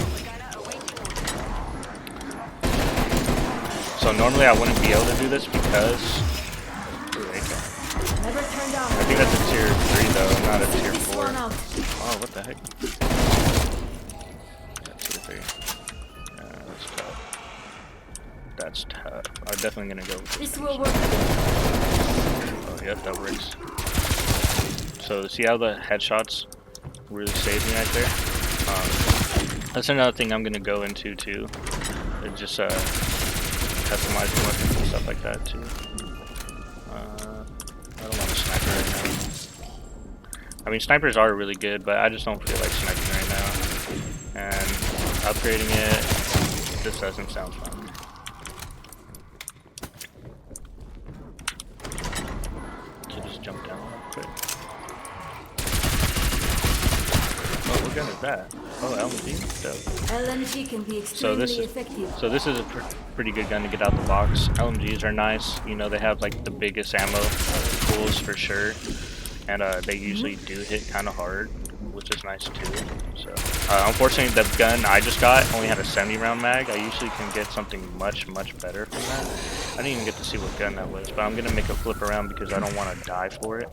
So normally I wouldn't be able to do this because... Ooh, AK. I think that's a tier 3 though, not a tier 4. Oh, what the heck? That's tier 3. That's tough. That's tough. I'm definitely gonna go with this. Will work. Oh, yep, that works. So see how the headshots really saved me right there? That's another thing I'm gonna go into too. It just customizing weapons and stuff like that too. I don't want a sniper right now. I mean, snipers are really good, but I just don't feel like sniping right now. And upgrading it just doesn't sound fun. So just jump down real quick. Oh, what gun is that? Oh, LMG? Dope. LMG can be extremely effective. So this is a pretty good gun to get out the box. LMGs are nice. You know, they have like the biggest ammo pools for sure. And they usually do hit kind of hard, which is nice too. So unfortunately, the gun I just got only had a 70 round mag. I usually can get something much better from that. I didn't even get to see what gun that was, but I'm gonna make a flip around because I don't want to die for it.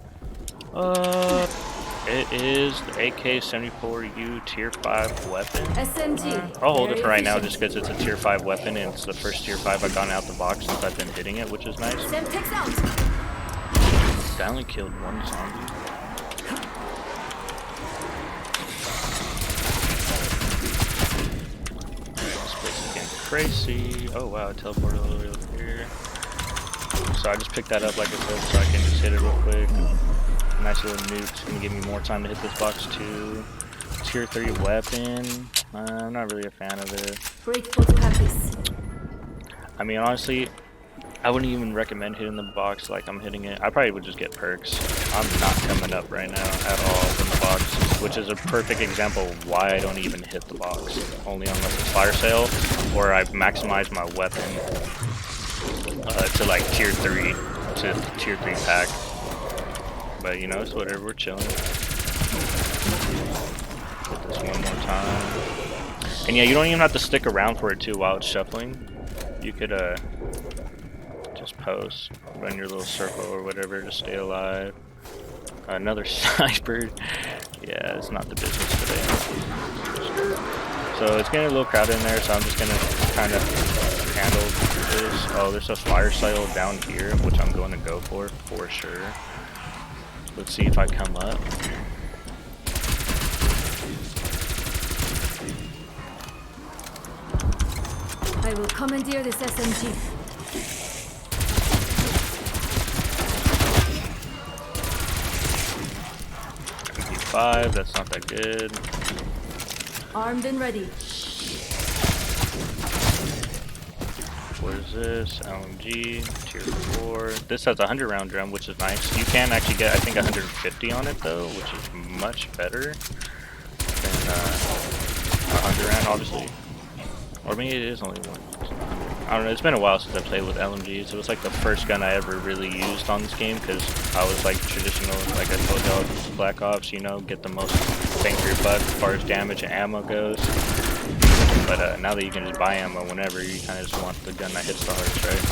It is the AK-74U tier 5 weapon. SMG. I'll hold it for right now just because it's a tier 5 weapon and it's the first tier 5 I've gotten out the box since I've been hitting it, which is nice. I only killed one zombie. This place is getting crazy. Oh wow, I teleported all the way over here. So I just picked that up like I said so I can just hit it real quick. Nice little nuke. It's gonna give me more time to hit this box too. Tier 3 weapon. I'm not really a fan of it. Grateful to have this. I mean, honestly, I wouldn't even recommend hitting the box like I'm hitting it. I probably would just get perks. I'm not coming up right now at all from the box, which is a perfect example of why I don't even hit the box. Only unless it's fire sale, or I've maximized my weapon to like tier 3, to tier 3 pack. But you know, it's whatever, we're chilling. Hit this one more time. And yeah, you don't even have to stick around for it too while it's shuffling. You could just post, run your little circle or whatever to stay alive. Another sniper. Yeah, it's not the business today. So it's getting a little crowded in there, so I'm just gonna kind of handle this. Oh, there's a fire sale down here, which I'm going to go for sure. Let's see if I come up. I will commandeer this SMG. MP5, that's not that good. Armed and ready. What is this? LMG, tier 4. This has a 100 round drum, which is nice. You can actually get, I think, 150 on it though, which is much better than 100 round, obviously. Or maybe it is only one. I don't know, it's been a while since I played with LMGs. It was like the first gun I ever really used on this game, because I was like traditional, like I told y'all, Black Ops, you know, get the most bang for your buck as far as damage and ammo goes. But now that you can just buy ammo whenever, you kind of just want the gun that hits the hardest, right?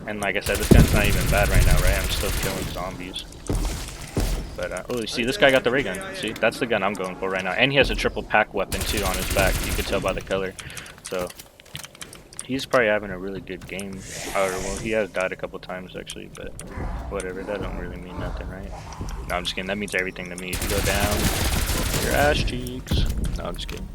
And like I said, this gun's not even bad right now, right? I'm still killing zombies. But, oh, you see, this guy got the ray gun. See, that's the gun I'm going for right now. And he has a triple pack weapon, too, on his back. You can tell by the color. So, he's probably having a really good game. Or, well, he has died a couple times, actually, but whatever. That don't really mean nothing, right? No, I'm just kidding. That means everything to me. If you go down, your ass cheeks. No, I'm just kidding.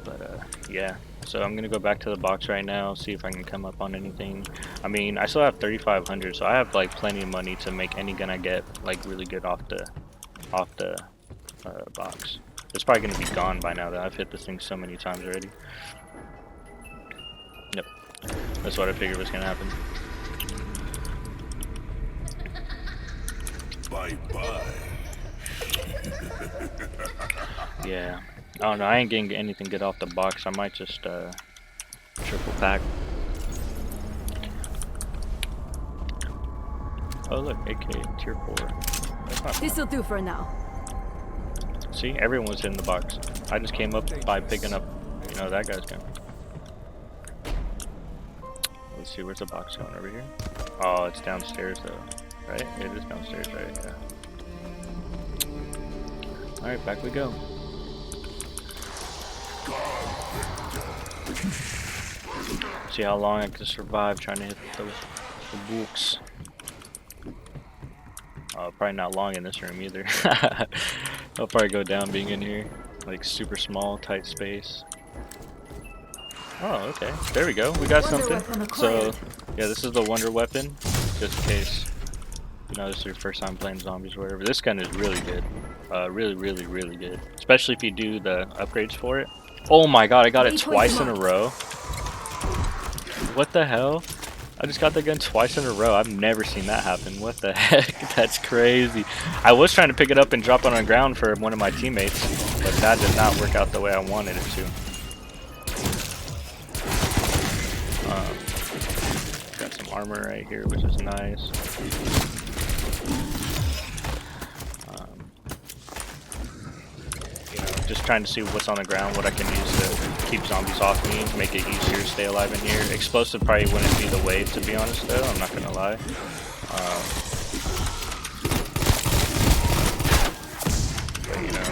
But, yeah. So I'm gonna go back to the box right now, see if I can come up on anything. I mean, I still have 3,500, so I have like plenty of money to make any gun I get like really good off the box. It's probably gonna be gone by now that I've hit this thing so many times already. Yep, that's what I figured was gonna happen. Bye bye. Yeah. Oh no, I ain't getting anything good off the box. I might just triple pack. Oh look, AK tier 4. That's not This'll do for now. See, everyone's in the box. I just came up by picking up, you know, that guy's gun. Let's see, where's the box going? Over here? Oh, it's downstairs though, right? It is downstairs, right? Yeah. Alright, back we go. See how long I can survive trying to hit the books. Probably not long in this room either. I'll probably go down being in here. Like super small, tight space. Oh, okay. There we go. We got something. So, yeah, this is the Wonder Weapon. Just in case, you know, this is your first time playing zombies or whatever. This gun is really good. Really, really, really good. Especially if you do the upgrades for it. Oh my god, I got it twice in a row. What the hell? I just got the gun twice in a row. I've never seen that happen. What the heck? That's crazy. I was trying to pick it up and drop it on the ground for one of my teammates, but that did not work out the way I wanted it to. Got some armor right here, which is nice. Just trying to see what's on the ground, what I can use to keep zombies off me, make it easier to stay alive in here. Explosive probably wouldn't be the way, to be honest, though. I'm not gonna lie. But you know,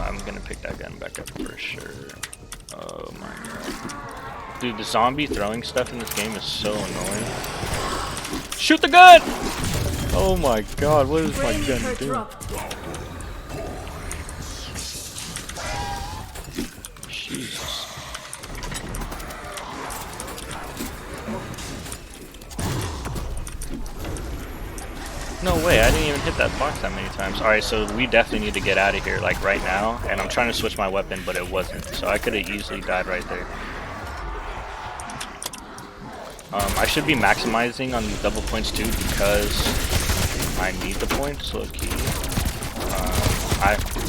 I'm gonna pick that gun back up for sure. Oh my god, dude, the zombie throwing stuff in this game is so annoying. Shoot the gun! Oh my god, what is my gun doing? Jesus. No way, I didn't even hit that box that many times. Alright, so we definitely need to get out of here, like right now. And I'm trying to switch my weapon, but it wasn't. So I could have easily died right there. I should be maximizing on double points too because I need the points, low key.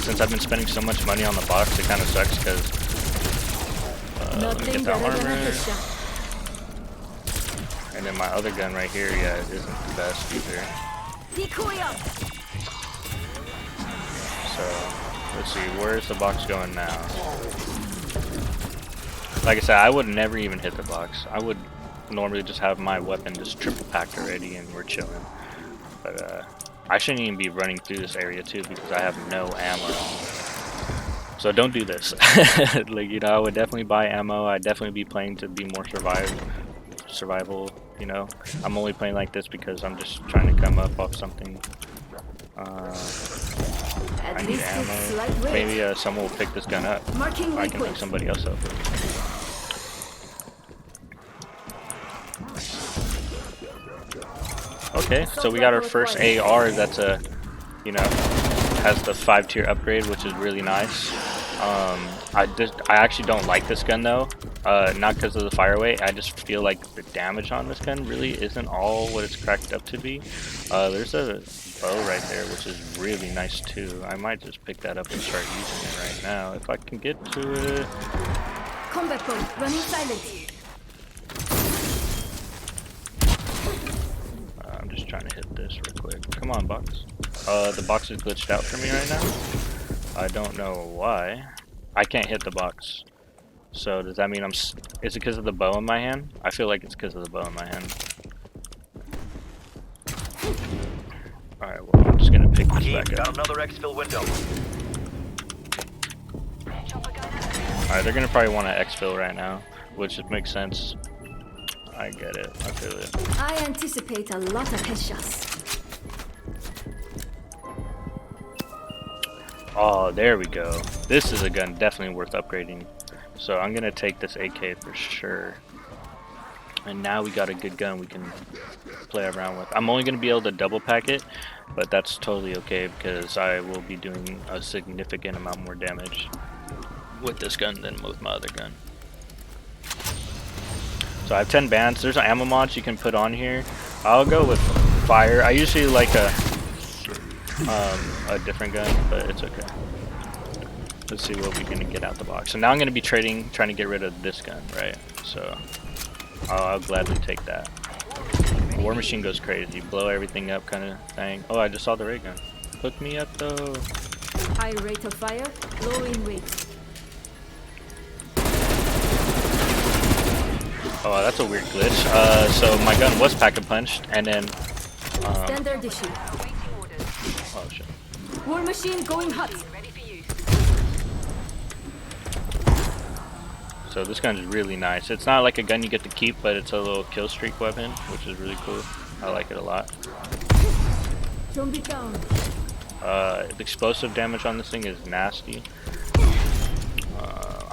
Since I've been spending so much money on the box, it kind of sucks because let me get that armor. And then my other gun right here, yeah, it isn't the best either. So let's see, where's the box going now? Like I said, I would never even hit the box. I would normally just have my weapon just triple packed already and we're chilling. But I shouldn't even be running through this area too because I have no ammo. So don't do this. Like, you know, I would definitely buy ammo. I'd definitely be playing to be more survival, you know. I'm only playing like this because I'm just trying to come up off something. I need ammo. Maybe someone will pick this gun up. I can pick somebody else up. Okay, so we got our first AR that's you know, has the 5-tier upgrade, which is really nice. I actually don't like this gun though, not because of the fire rate. I just feel like the damage on this gun really isn't all what it's cracked up to be. There's a bow right there, which is really nice too. I might just pick that up and start using it right now if I can get to it. Combat point running silent. I'm just trying to hit this real quick. Come on, box. The box is glitched out for me right now. I don't know why. I can't hit the box. So does that mean is it because of the bow in my hand? I feel like it's because of the bow in my hand. Alright, well, I'm just gonna pick this back up. Got another exfil window. Alright, they're gonna probably want to exfil right now, which makes sense. I get it. I feel it. I anticipate a lot of headshots. Oh, there we go. This is a gun definitely worth upgrading. So I'm gonna take this AK for sure. And now we got a good gun we can play around with. I'm only gonna be able to double pack it, but that's totally okay because I will be doing a significant amount more damage with this gun than with my other gun. So I have 10 bands. There's ammo mods you can put on here. I'll go with fire. I usually like a different gun, but it's okay. Let's see what we can get out the box. So now I'm going to be trying to get rid of this gun, right? So I'll gladly take that. War Machine goes crazy, blow everything up kind of thing. Oh, I just saw the ray gun. Hook me up though. High rate of fire, low in rate. Oh, that's a weird glitch. So my gun was pack-a-punched, and then Standard issue. oh shit. War Machine going hot. So this gun's really nice. It's not like a gun you get to keep, but it's a little kill streak weapon, which is really cool. I like it a lot. Zombie down. The explosive damage on this thing is nasty.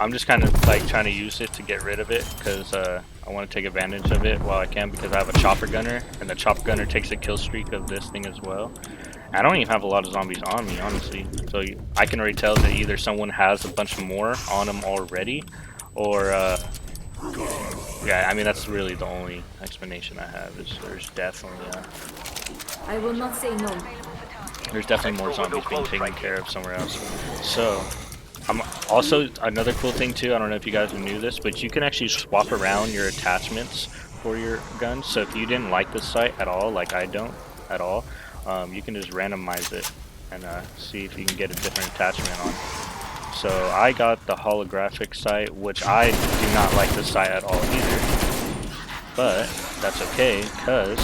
I'm just kind of like trying to use it to get rid of it because I want to take advantage of it while I can because I have a chopper gunner, and the chopper gunner takes a kill streak of this thing as well. I don't even have a lot of zombies on me, honestly. So I can already tell that either someone has a bunch more on them already, or yeah, I mean that's really the only explanation I have. Is there's definitely I will not say no. there's definitely more zombies being taken care of somewhere else. So also another cool thing too, I don't know if you guys knew this, but you can actually swap around your attachments for your guns. So if you didn't like this sight at all, like I don't at all, you can just randomize it and see if you can get a different attachment on. So I got the holographic sight, which I do not like this sight at all either, but that's okay because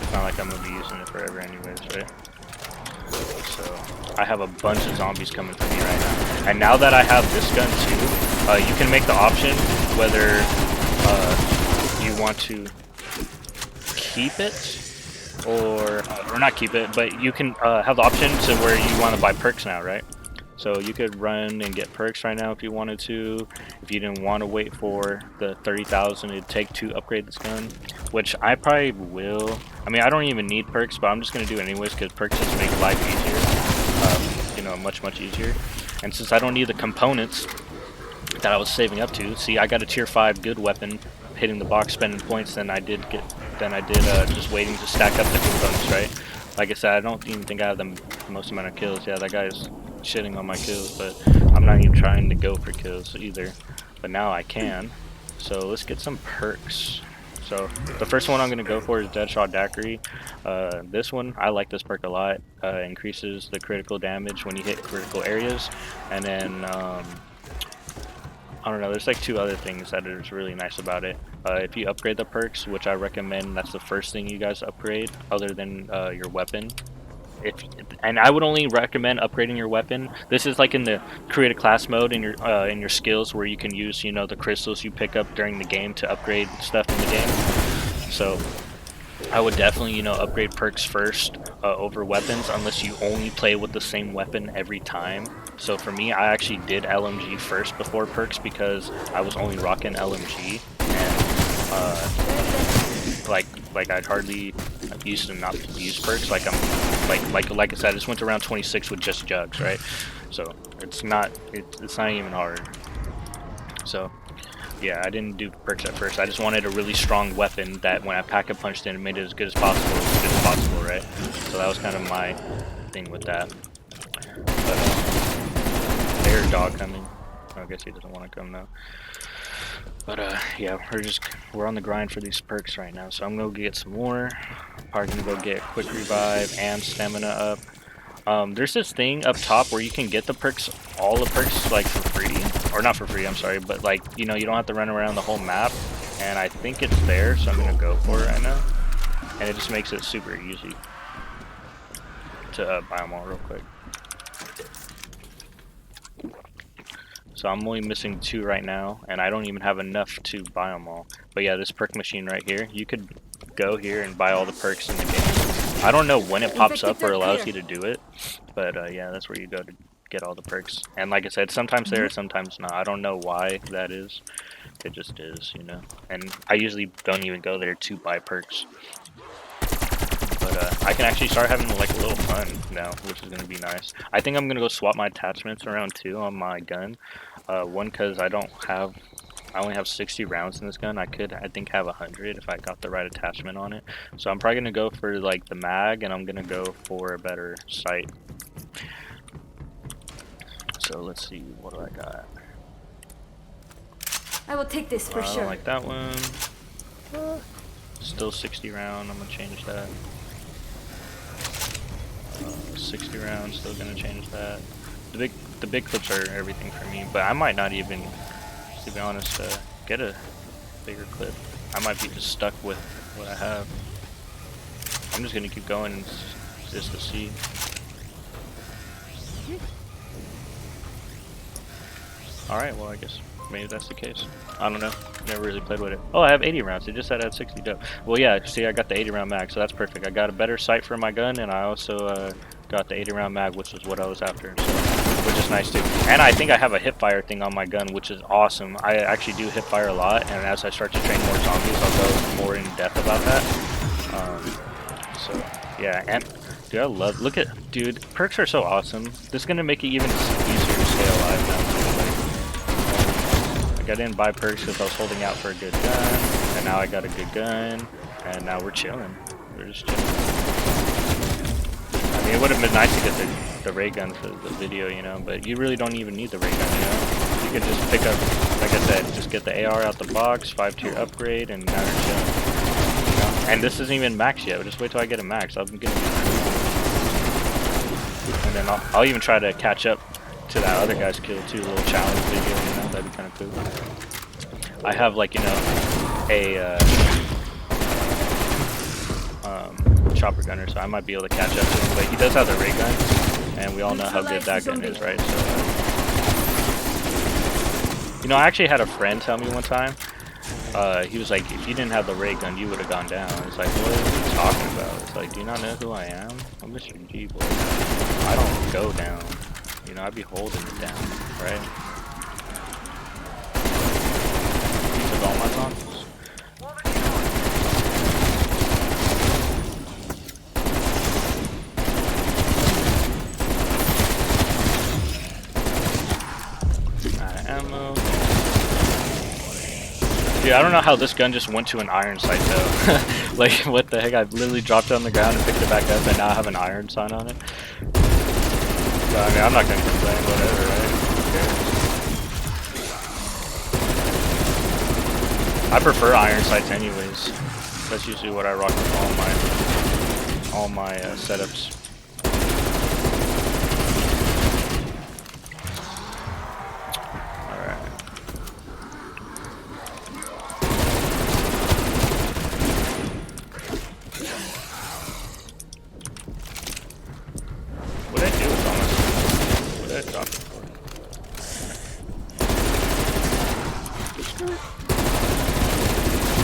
it's not like I'm gonna be using it forever anyways, right? So I have a bunch of zombies coming for me right now, and now that I have this gun too, you can make the option whether you want to keep it or not keep it, but you can have the option to where you want to buy perks now, right? So you could run and get perks right now if you wanted to, if you didn't want to wait for the 30,000 it'd take to upgrade this gun, which I probably will. I mean, I don't even need perks, but I'm just going to do it anyways because perks just make life easier, you know, much easier. And since I don't need the components that I was saving up to. See, I got a tier 5 good weapon, hitting the box, spending points, than I did just waiting to stack up the components, right? Like I said, I don't even think I have the most amount of kills. Yeah, that guy's shitting on my kills, but I'm not even trying to go for kills either. But now I can. So let's get some perks. So the first one I'm going to go for is Deadshot Daiquiri. This one, I like this perk a lot. Increases the critical damage when you hit critical areas. And then, I don't know, there's like 2 other things that is really nice about it. If you upgrade the perks, which I recommend, that's the first thing you guys upgrade, other than your weapon. And I would only recommend upgrading your weapon. This is like in the create a class mode in your skills, where you can use, you know, the crystals you pick up during the game to upgrade stuff in the game. So I would definitely, you know, upgrade perks first over weapons, unless you only play with the same weapon every time. So for me, I actually did LMG first before perks, because I was only rocking LMG, and like I'd hardly used to not use perks. Like I said, I just went to round 26 with just jugs, right? So it's not even hard. So yeah, I didn't do perks at first. I just wanted a really strong weapon that when I pack-a-punched in, it made it as good as possible, right? So that was kind of my thing with that. But I heard a dog coming. I guess he doesn't want to come now. But yeah, we're on the grind for these perks right now. So I'm gonna get some more. Probably gonna go get quick revive and stamina up. There's this thing up top where you can get all the perks like for free, or not for free, I'm sorry, but like, you know, you don't have to run around the whole map, and I think it's there, so I'm gonna go for it right now. And it just makes it super easy to buy them all real quick. So I'm only missing 2 right now, and I don't even have enough to buy them all. But yeah, this perk machine right here, you could go here and buy all the perks in the game. I don't know when it pops up or allows you to do it, but yeah, that's where you go to get all the perks. And like I said, sometimes there, sometimes not. I don't know why that is. It just is, you know. And I usually don't even go there to buy perks. But I can actually start having like a little fun now, which is going to be nice. I think I'm going to go swap my attachments around too on my gun. One, because I only have 60 rounds in this gun. I think have 100 if I got the right attachment on it. So I'm probably going to go for like the mag, and I'm going to go for a better sight. So let's see, what do I got? I will take this for I sure. don't like that one. Still 60 round, I'm going to change that. 60 rounds, still gonna change that. The big clips are everything for me, but I might not even, to be honest, get a bigger clip. I might be just stuck with what I have. I'm just gonna keep going just to see. Alright, well I guess maybe that's the case. I don't know. Never really played with it. Oh, I have 80 rounds. It just said I had 60 dope. Well, yeah, see, I got the 80 round mag, so that's perfect. I got a better sight for my gun, and I also got the 80 round mag, which is what I was after, so, which is nice too. And I think I have a hip fire thing on my gun, which is awesome. I actually do hip fire a lot, and as I start to train more zombies, I'll go more in depth about that. So yeah, and dude, I love. Dude, perks are so awesome. This is gonna make it even easier to stay alive now. I didn't buy perks because I was holding out for a good gun, and now I got a good gun, and now we're chilling. We're just chilling. I mean, it would have been nice to get the ray gun for the video, you know, but you really don't even need the ray gun, you know. You can just pick up, like I said, just get the AR out the box, 5-tier upgrade, and now you're chilling. You know? And this isn't even max yet. Just wait till I get a max. I'm getting, and then I'll even try to catch up to that other guy's kill too, a little challenge video, you know, that'd be kind of cool. I have, like, you know, a chopper gunner, so I might be able to catch up to him, but he does have the ray gun, and we all know how good that gun is, right? So, you know, I actually had a friend tell me one time, he was like, if you didn't have the ray gun, you would have gone down. It's like, what are you talking about? It's like, do you not know who I am? I'm Mr. G, boy. I don't go down. You know, I'd be holding it down, right? These are all my zombies. Out of ammo. Dude, I don't know how this gun just went to an iron sight though. Like, what the heck? I literally dropped it on the ground and picked it back up, and now I have an iron sign on it. But, I mean, I'm not gonna complain, whatever, right? Who cares? I prefer iron sights anyways. That's usually what I rock with all my setups. What did I do with all this? What did I drop it for?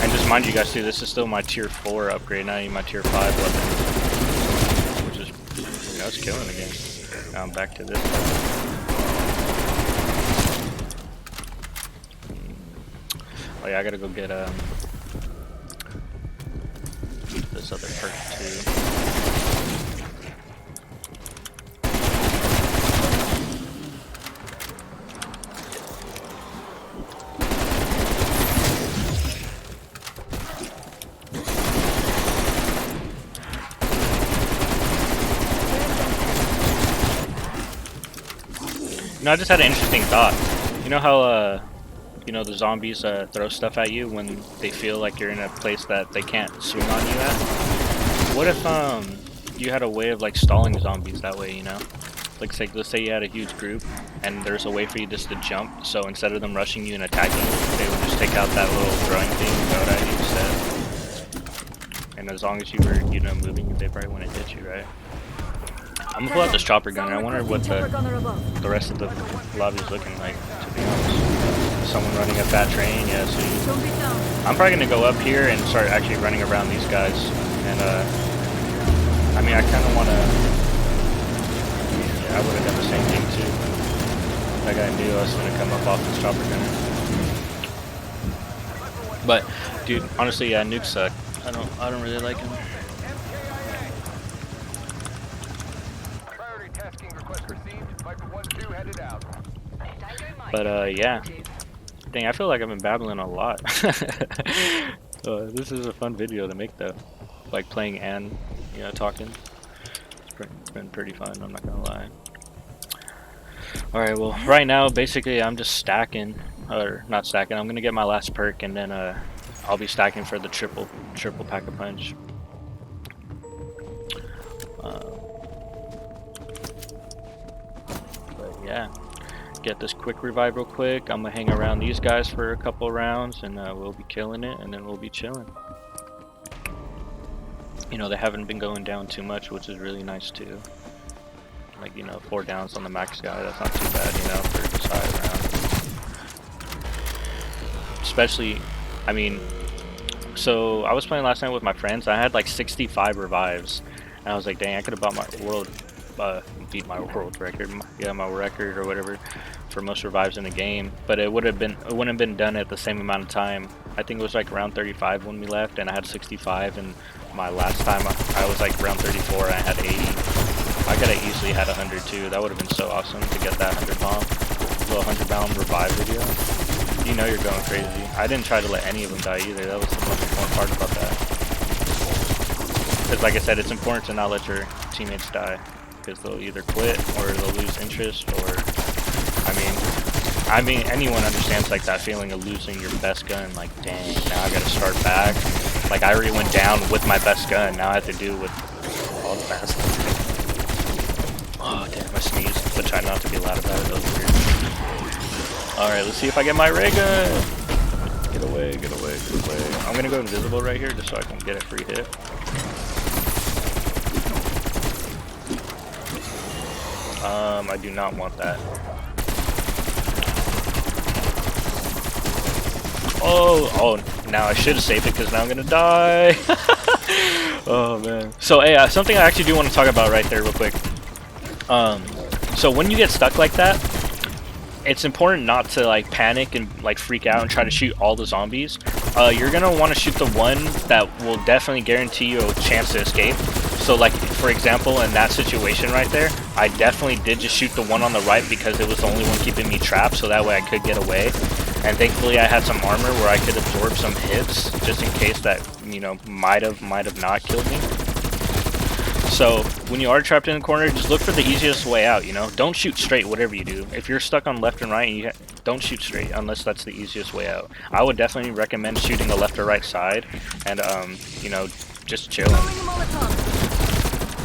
And just mind you guys too, this is still my tier 4 upgrade, not even my tier 5 weapon. Which is, you know, it's killing the game. Now I'm back to this. Oh yeah, I gotta go get this other perk too. You know, I just had an interesting thought. You know how, you know, the zombies throw stuff at you when they feel like you're in a place that they can't swing on you at? What if, you had a way of, like, stalling zombies that way, you know? Like, say, let's say you had a huge group, and there's a way for you just to jump, so instead of them rushing you and attacking you, they would just take out that little throwing thing and throw it at you instead. And as long as you were, you know, moving, they probably wouldn't hit you, right? I'm gonna pull out this chopper gun, and I wonder what the rest of the lobby is looking like, to be honest. Someone running a fat train, yeah, so I'm probably gonna go up here and start actually running around these guys. And, I mean, I kinda wanna... Yeah, I would've done the same thing, too. That guy knew I was gonna come up off this chopper gunner. But, dude, honestly, yeah, nukes suck. I don't really like him. But yeah, dang, I feel like I've been babbling a lot. This is a fun video to make though, like playing and, you know, talking. It's been pretty fun, I'm not gonna lie. Alright, well, right now basically I'm just stacking, or not stacking, I'm gonna get my last perk, and then I'll be stacking for the triple pack a punch. But yeah, get this quick revive real quick. I'm gonna hang around these guys for a couple rounds, and we'll be killing it, and then we'll be chilling. You know, they haven't been going down too much, which is really nice too. Like, you know, 4 downs on the max guy, that's not too bad, you know, for this high round. Especially, I mean, so I was playing last night with my friends. I had like 65 revives, and I was like, dang, I could have bought my world, beat my world record, my record or whatever for most revives in the game. But it wouldn't have been done at the same amount of time. I think it was like around 35 when we left, and I had 65. And my last time I was like around 34, and I had 80. I could have easily had 100 too. That would have been so awesome to get that 100 bomb, little 100 bomb revive video. You know you're going crazy. I didn't try to let any of them die either. That was the most important part about that. Because like I said, it's important to not let your teammates die, because they'll either quit or they'll lose interest, or I mean anyone understands like that feeling of losing your best gun. Like, dang, now I gotta start back. Like, I already went down with my best gun. Now I have to do with all the fast. Oh damn, I sneezed, but try not to be loud about it. That was weird. Alright, let's see if I get my ray gun. Get away, get away, get away. I'm gonna go invisible right here just so I can get a free hit. I do not want that. Oh, now I should have saved it because now I'm gonna die. Oh man. So hey, something I actually do want to talk about right there real quick. So when you get stuck like that, it's important not to like panic and like freak out and try to shoot all the zombies. You're gonna want to shoot the one that will definitely guarantee you a chance to escape. So like, for example, in that situation right there, I definitely did just shoot the one on the right because it was the only one keeping me trapped, so that way I could get away. and thankfully I had some armor where I could absorb some hits just in case that, you know, might have not killed me. So when you are trapped in a corner, just look for the easiest way out, you know? Don't shoot straight, whatever you do. If you're stuck on left and right, don't shoot straight unless that's the easiest way out. I would definitely recommend shooting a left or right side and, you know, just chilling.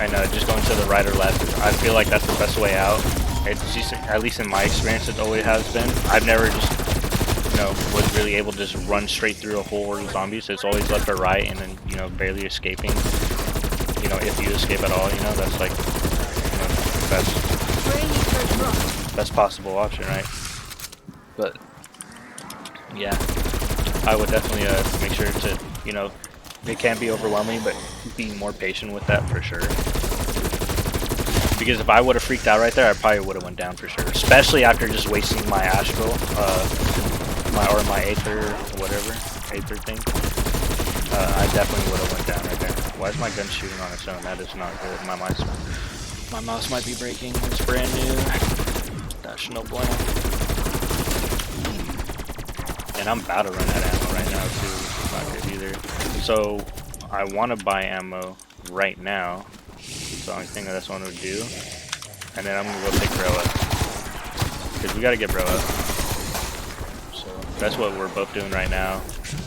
And just going to the right or left. I feel like that's the best way out. It's just, at least in my experience, it always has been. I've never just, you know, was really able to just run straight through a whole horde of zombies. It's always left or right and then, you know, barely escaping. You know, if you escape at all, you know, that's like, you know, best possible option, right? But yeah, I would definitely make sure to, you know, it can be overwhelming, but be more patient with that for sure. Because if I would have freaked out right there, I probably would have went down for sure. Especially after just wasting my astral, my aether, whatever, aether thing. I definitely would have went down right there. Why is my gun shooting on its own? That is not good. My mouse might be breaking. It's brand new. That's no bueno. And I'm about to run out of ammo right now too. It's not good either. So I want to buy ammo right now. So I think that's what I'm gonna do. And then I'm gonna go pick bro up. Because we gotta get bro up. So that's what we're both doing right now.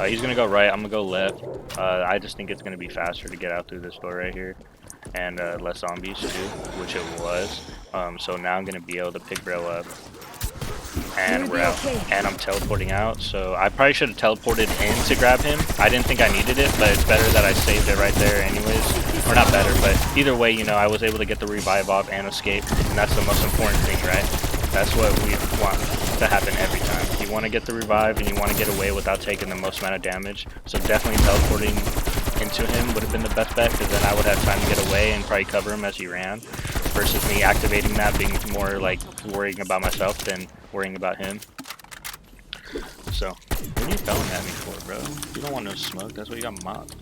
He's gonna go right, I'm gonna go left. I just think it's gonna be faster to get out through this door right here. And less zombies too, which it was. So now I'm gonna be able to pick bro up. And we're out. And I'm teleporting out, so I probably should have teleported in to grab him. I didn't think I needed it, but it's better that I saved it right there anyways. Or not better, but either way, you know, I was able to get the revive off and escape, and that's the most important thing, right? That's what we want to happen every time. You want to get the revive and you want to get away without taking the most amount of damage. So definitely teleporting into him would have been the best bet, because then I would have time to get away and probably cover him as he ran. Versus me activating that, being more like worrying about myself than worrying about him. So, what are you yelling at me for, bro? You don't want no smoke, that's what you got mobbed.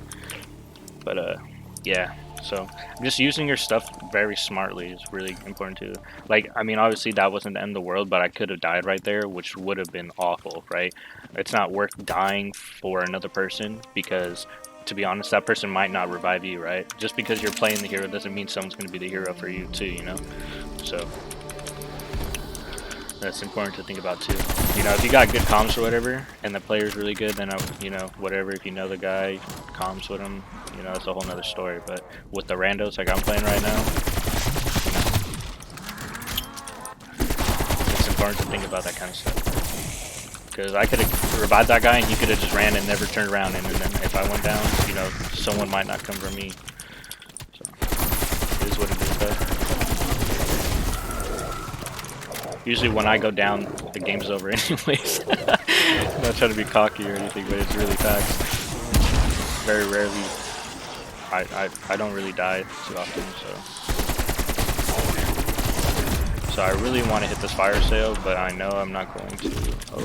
But yeah, so just using your stuff very smartly is really important too. Like, I mean, obviously that wasn't the end of the world, but I could have died right there, which would have been awful, right? It's not worth dying for another person, because to be honest, that person might not revive you, right? Just because you're playing the hero doesn't mean someone's going to be the hero for you too, you know? So that's important to think about too. You know, if you got good comms or whatever, and the player's really good, then, you know, whatever, if you know the guy, comms with him, you know, it's a whole nother story. But with the randos like I'm playing right now, you know, it's important to think about that kind of stuff. Because I could have revived that guy and he could have just ran and never turned around, and then if I went down, you know, someone might not come for me. So, it is what it is though. Usually when I go down, the game's over anyways. I'm not trying to be cocky or anything, but it's really facts. Very rarely, I don't really die too often, so I really want to hit this fire sale, but I know I'm not going to. Oh,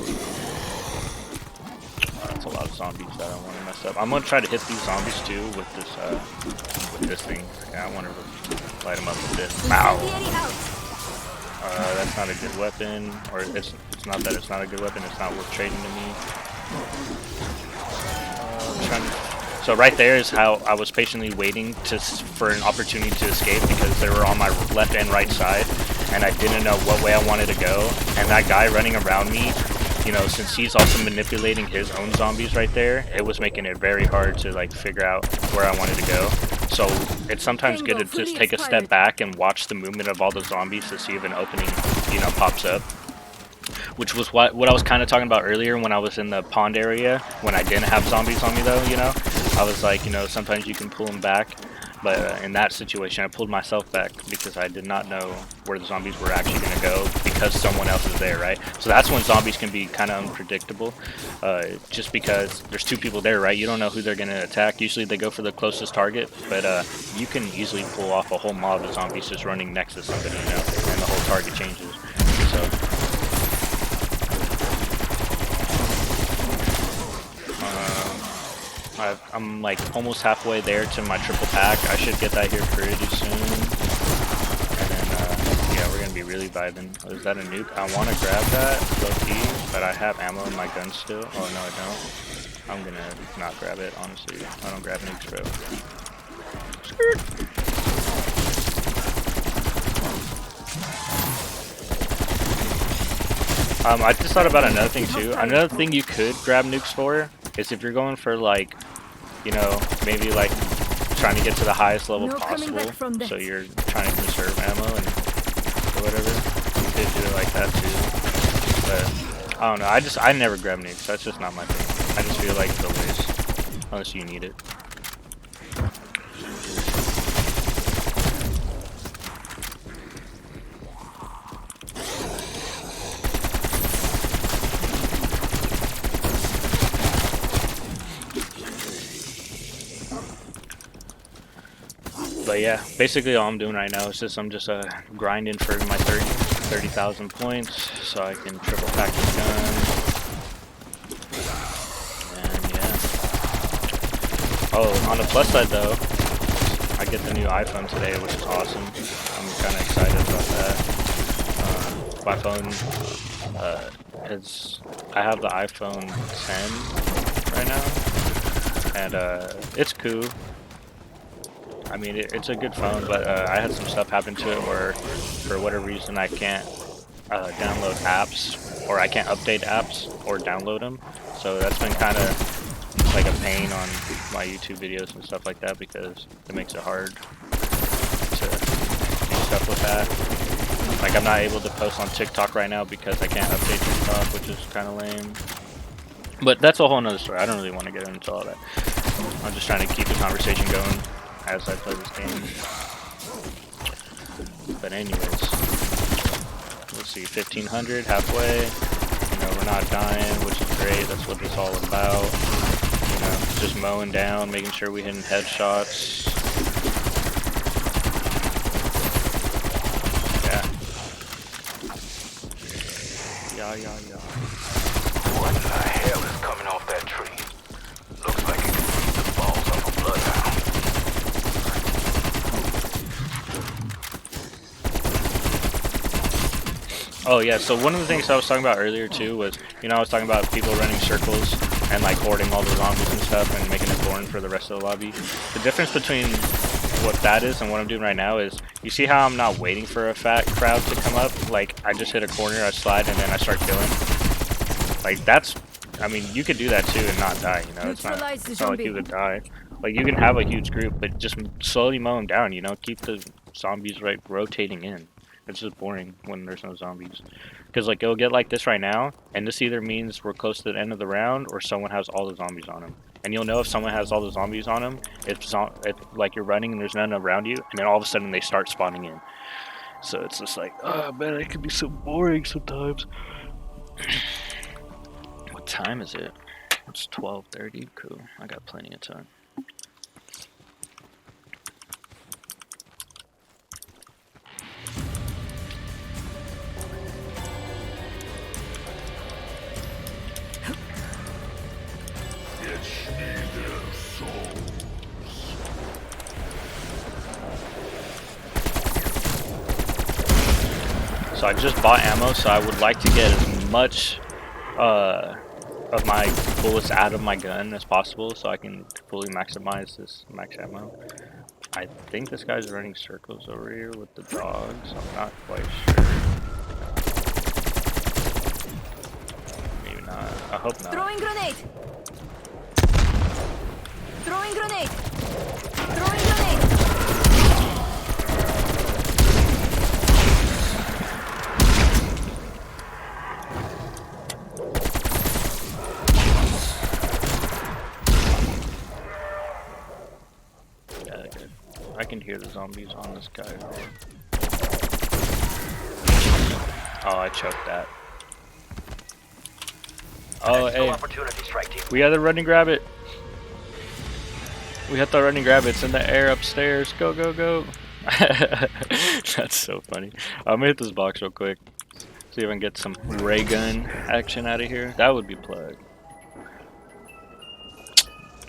that's a lot of zombies that I want to mess up. I'm gonna try to hit these zombies too with this thing. Yeah, I want to light them up with this. Wow. That's not a good weapon, or it's not that it's not a good weapon, it's not worth trading to me. So right there is how I was patiently waiting for an opportunity to escape, because they were on my left and right side, and I didn't know what way I wanted to go. And that guy running around me, you know, since he's also manipulating his own zombies right there, it was making it very hard to like figure out where I wanted to go. So it's sometimes good to just take a step back and watch the movement of all the zombies to see if an opening, you know, pops up. Which was what I was kind of talking about earlier when I was in the pond area, when I didn't have zombies on me though, you know. I was like, you know, sometimes you can pull them back. But in that situation, I pulled myself back because I did not know where the zombies were actually going to go, because someone else is there, right? So that's when zombies can be kind of unpredictable, just because there's two people there, right? You don't know who they're going to attack. Usually they go for the closest target, but you can easily pull off a whole mob of zombies just running next to somebody, you know, and the whole target changes. So I'm like almost halfway there to my triple pack. I should get that here pretty soon. And then, yeah, we're going to be really vibing. Oh, is that a nuke? I want to grab that, low key, but I have ammo in my gun still. Oh no, I don't. I'm gonna not grab it, honestly. I don't grab nukes, bro. Skirt. I just thought about another thing too. Another thing you could grab nukes for is if you're going for like, you know, maybe like trying to get to the highest level possible. So you're trying to conserve ammo and or whatever. You could do it like that too. But I don't know. I never grab nukes. That's just not my thing. I just feel like it's a waste unless you need it. But yeah, basically all I'm doing right now is just I'm just grinding for my 30,000 points so I can triple pack the gun. And yeah. Oh, on the plus side though, I get the new iPhone today, which is awesome. I'm kind of excited about that. My phone I have the iPhone 10 right now, and it's cool. I mean, it's a good phone, but I had some stuff happen to it where, for whatever reason, I can't download apps, or I can't update apps or download them. So that's been kind of like a pain on my YouTube videos and stuff like that because it makes it hard to do stuff with that. Like, I'm not able to post on TikTok right now because I can't update TikTok, which is kind of lame. But that's a whole nother story. I don't really want to get into all that. I'm just trying to keep the conversation going as I play this game. But anyways, let's see, 1500 halfway. You know, we're not dying, which is great. That's what it's all about. You know, just mowing down, making sure we hitting headshots. Yeah. What the hell is coming off that tree? Looks like it could be the balls of a bloodhound. Oh yeah, so one of the things I was talking about earlier too was, you know, I was talking about people running circles and like hoarding all the zombies and stuff and making it boring for the rest of the lobby. The difference between what that is and what I'm doing right now is, you see how I'm not waiting for a fat crowd to come up? Like, I just hit a corner, I slide, and then I start killing. Like, that's, I mean, you could do that too and not die, you know? It's not like you would die. Like, you can have a huge group, but just slowly mow them down, you know? Keep the zombies, right, rotating in. It's just boring when there's no zombies. Because, like, it'll get like this right now, and this either means we're close to the end of the round, or someone has all the zombies on them. And you'll know if someone has all the zombies on them, if like, you're running and there's none around you, and then all of a sudden they start spawning in. So it's just like, oh man, it can be so boring sometimes. What time is it? It's 12:30. Cool. I got plenty of time. So I just bought ammo, so I would like to get as much of my bullets out of my gun as possible so I can fully maximize this max ammo. I think this guy's running circles over here with the dogs. I'm not quite sure. Maybe not. I hope not. Throwing grenade! Throwing grenade! Throwing grenade! I can hear the zombies on this guy. Oh, I choked that. Oh, hey. We got to run and grab it. We have to run and grab it. It's in the air upstairs. Go, go, go. That's so funny. I'm gonna hit this box real quick. See if I can get some ray gun action out of here. That would be plug.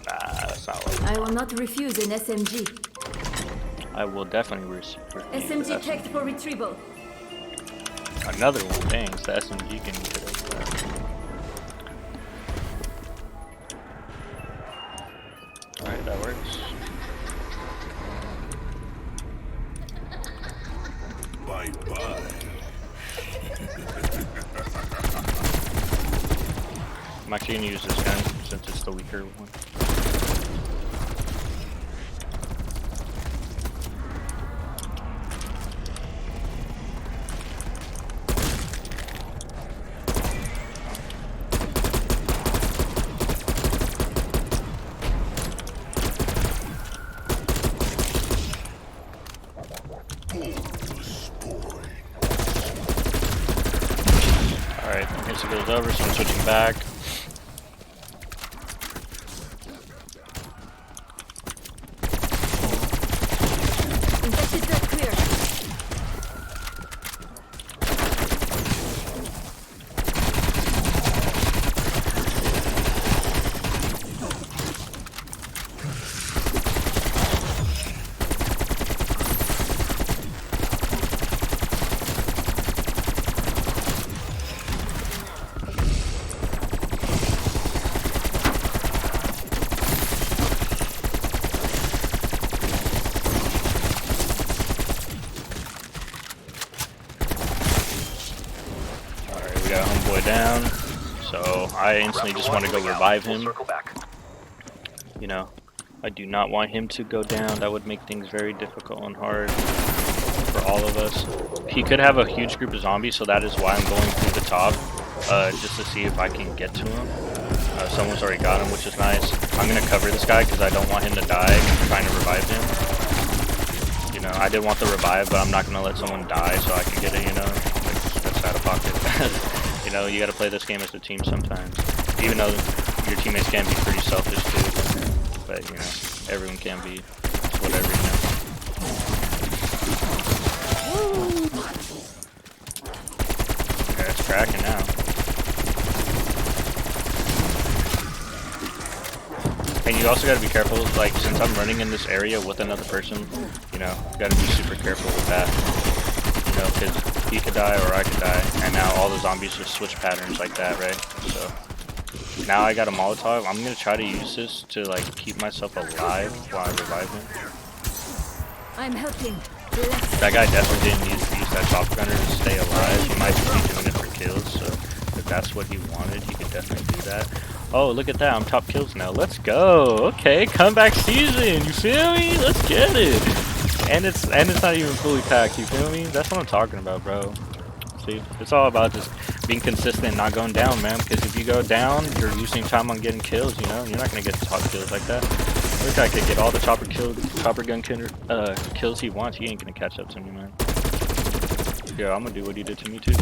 That's not what I will not refuse an SMG. I will definitely refuse. SMG checked for retrieval. Another one. Dang, it's the SMG getting hit up. Alright, that works. Bye-bye. I'm actually gonna use this gun since it's the weaker one. Alright, here's it goes over, so I'm switching back. Infected threat clear. We got homeboy down, so I instantly just want to go revive him. You know, I do not want him to go down. That would make things very difficult and hard for all of us. He could have a huge group of zombies, so that is why I'm going through the top, just to see if I can get to him. Someone's already got him, which is nice. I'm going to cover this guy because I don't want him to die trying to revive him. You know, I did want the revive, but I'm not going to let someone die so I can get it, you know. Like, that's out of pocket. You know, you gotta play this game as a team sometimes. Even though your teammates can be pretty selfish too. But, you know, everyone can be whatever, you know. Yeah, it's cracking now. And you also gotta be careful, like, since I'm running in this area with another person, you know, you gotta be super careful with that. You know, because he could die or I could die, and now all the zombies just switch patterns like that, right? So now I got a Molotov. I'm gonna try to use this to like keep myself alive while I revive him. I'm helping. That guy definitely didn't use that chop gunner to stay alive. He might just be doing it for kills, so if that's what he wanted, he could definitely do that. Oh, look at that, I'm top kills now. Let's go. Okay, comeback season, you feel me? Let's get it. And it's not even fully packed, you feel me? That's what I'm talking about, bro. See, it's all about just being consistent and not going down, man. Because if you go down, you're losing time on getting kills, you know? You're not gonna get top kills like that. This guy could get all the chopper gun kills he wants. He ain't gonna catch up to me, man. Yeah, I'm gonna do what he did to me too.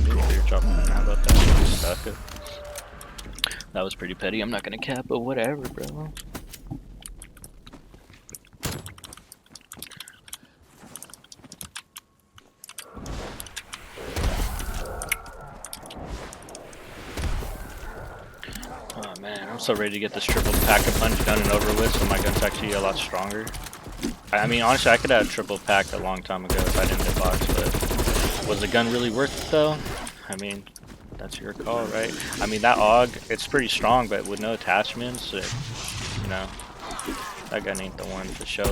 Your chopper gun, how about that? Stuck it. That was pretty petty. I'm not gonna cap, but whatever, bro. Oh man, I'm so ready to get this triple pack of punch done and over with, so my gun's actually a lot stronger. I mean, honestly, I could have triple packed a long time ago if I didn't hit box, but was the gun really worth it though? I mean, that's your call, right? I mean, that AUG, it's pretty strong, but with no attachments, you know, that gun ain't the one to show.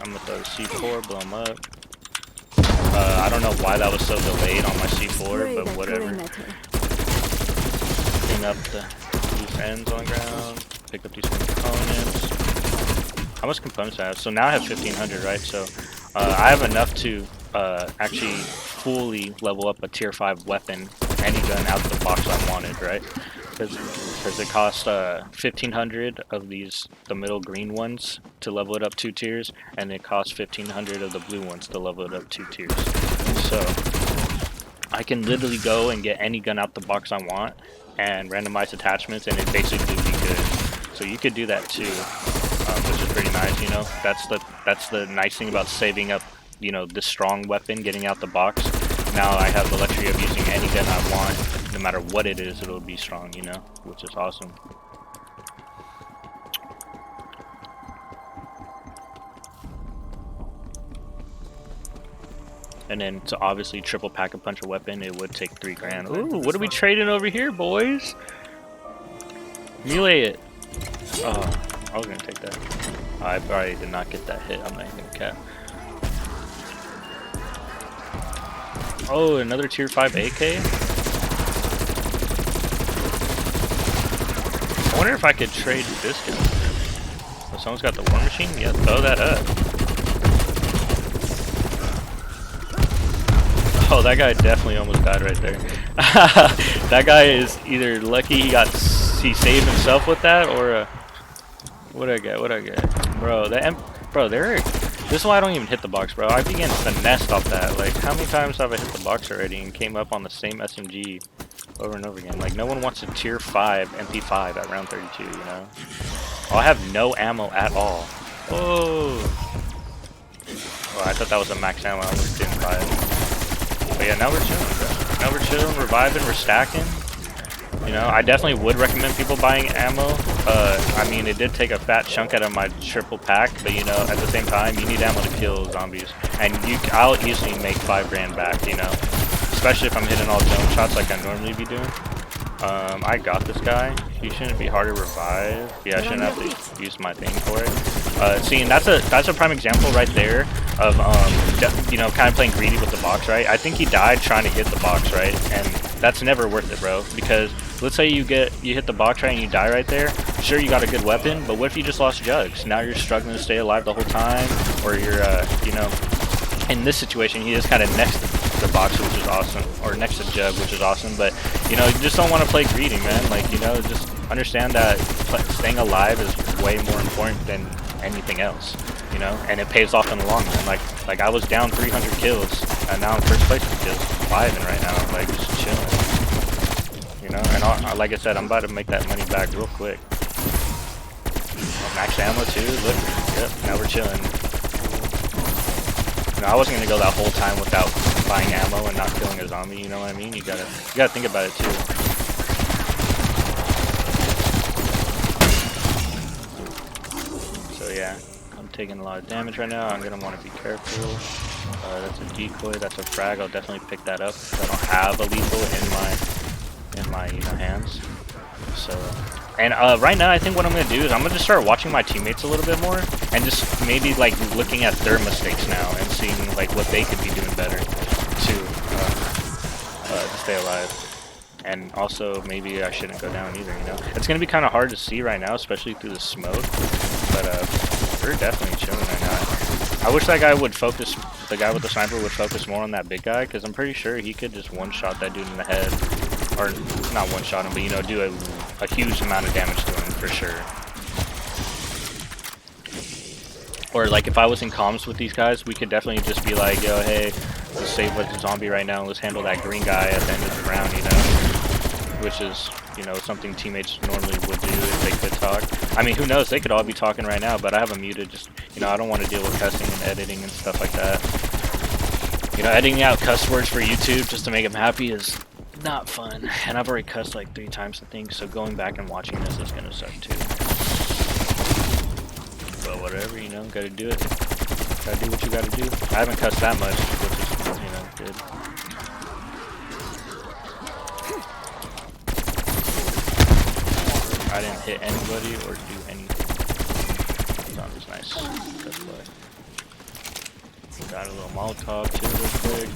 I'm gonna throw the C4, blow him up. I don't know why that was so delayed on my C4, but whatever. Clean up the loose ends on the ground, pick up these components. How much components do I have? So now I have 1500, right? So I have enough to actually fully level up a tier 5 weapon, any gun out of the box I wanted, right? Because it costs 1500 of these, the middle green ones, to level it up 2 tiers, and it costs 1500 of the blue ones to level it up 2 tiers. So I can literally go and get any gun out the box I want and randomize attachments, and it basically be good. So you could do that too, which is pretty nice. You know, that's the nice thing about saving up, you know, this strong weapon, getting out the box. Now I have the luxury of using any gun I want, no matter what it is, it'll be strong, you know, which is awesome. And then to obviously triple pack a punch a weapon, it would take 3 grand. Ooh, what are we trading over here, boys? Melee it. Oh, I was gonna take that. I probably did not get that hit. I'm not even gonna cap. Oh, another tier 5 AK. I wonder if I could trade this gun. Oh, someone's got the war machine? Yeah, throw that up. Oh, that guy definitely almost died right there. That guy is either lucky he saved himself with that, or what'd I get? Bro, this is why I don't even hit the box, bro. I began finessed off that. Like, how many times have I hit the box already and came up on the same SMG over and over again? Like, no one wants a tier 5 MP5 at round 32, you know? Oh, I have no ammo at all. Oh, I thought that was a max ammo. I almost didn't buy it. But yeah, now we're chilling, bro. Now we're chilling, reviving, we're stacking. You know, I definitely would recommend people buying ammo. I mean, it did take a fat chunk out of my triple pack, but you know, at the same time, you need ammo to kill zombies. And I'll easily make 5 grand back, you know, especially if I'm hitting all zone shots like I normally be doing. I got this guy. He shouldn't be hard to revive. Yeah, I shouldn't have to use my thing for it. See, and that's a prime example right there of you know, kind of playing greedy with the box, right? I think he died trying to hit the box, right? And that's never worth it, bro. Because let's say you hit the box right and you die right there. Sure, you got a good weapon, but what if you just lost jugs? Now you're struggling to stay alive the whole time, or you're you know, in this situation, he is kind of next to the box, which is awesome, or next to jug, which is awesome. But you know, you just don't want to play greedy, man. Like, you know, just understand that staying alive is way more important than anything else, you know, and it pays off in the long run. Like I was down 300 kills, and now I'm first place with kills, 5 right now, like just chilling, you know. And like I said, I'm about to make that money back real quick. Oh, max ammo too. Look, yep. Now we're chilling. You know, I wasn't gonna go that whole time without buying ammo and not killing a zombie. You know what I mean? You gotta think about it too. So yeah, I'm taking a lot of damage right now. I'm gonna want to be careful. That's a decoy. That's a frag. I'll definitely pick that up. I don't have a lethal in my you know, hands. So. And right now, I think what I'm going to do is I'm going to just start watching my teammates a little bit more, and just maybe like looking at their mistakes now and seeing like what they could be doing better to stay alive. And also, maybe I shouldn't go down either, you know? It's going to be kind of hard to see right now, especially through the smoke, but we're definitely chilling right now. I wish that guy would focus, the guy with the sniper would focus more on that big guy, because I'm pretty sure he could just one-shot that dude in the head. Or not one-shot him, but you know, do a huge amount of damage to him for sure. Or like if I was in comms with these guys, we could definitely just be like, yo, hey, let's save like a zombie right now, let's handle that green guy at the end of the round, you know? Which is, you know, something teammates normally would do if they could talk. I mean, who knows, they could all be talking right now, but I have them muted, just, you know, I don't want to deal with cussing and editing and stuff like that. You know, editing out cuss words for YouTube just to make them happy is not fun, and I've already cussed like 3 times I think, so going back and watching this is gonna suck too. But whatever, you know, gotta do it. Gotta do what you gotta do. I haven't cussed that much, which is, you know, good. I didn't hit anybody or do anything. That was nice. Good play. Got a little Molotov too real quick.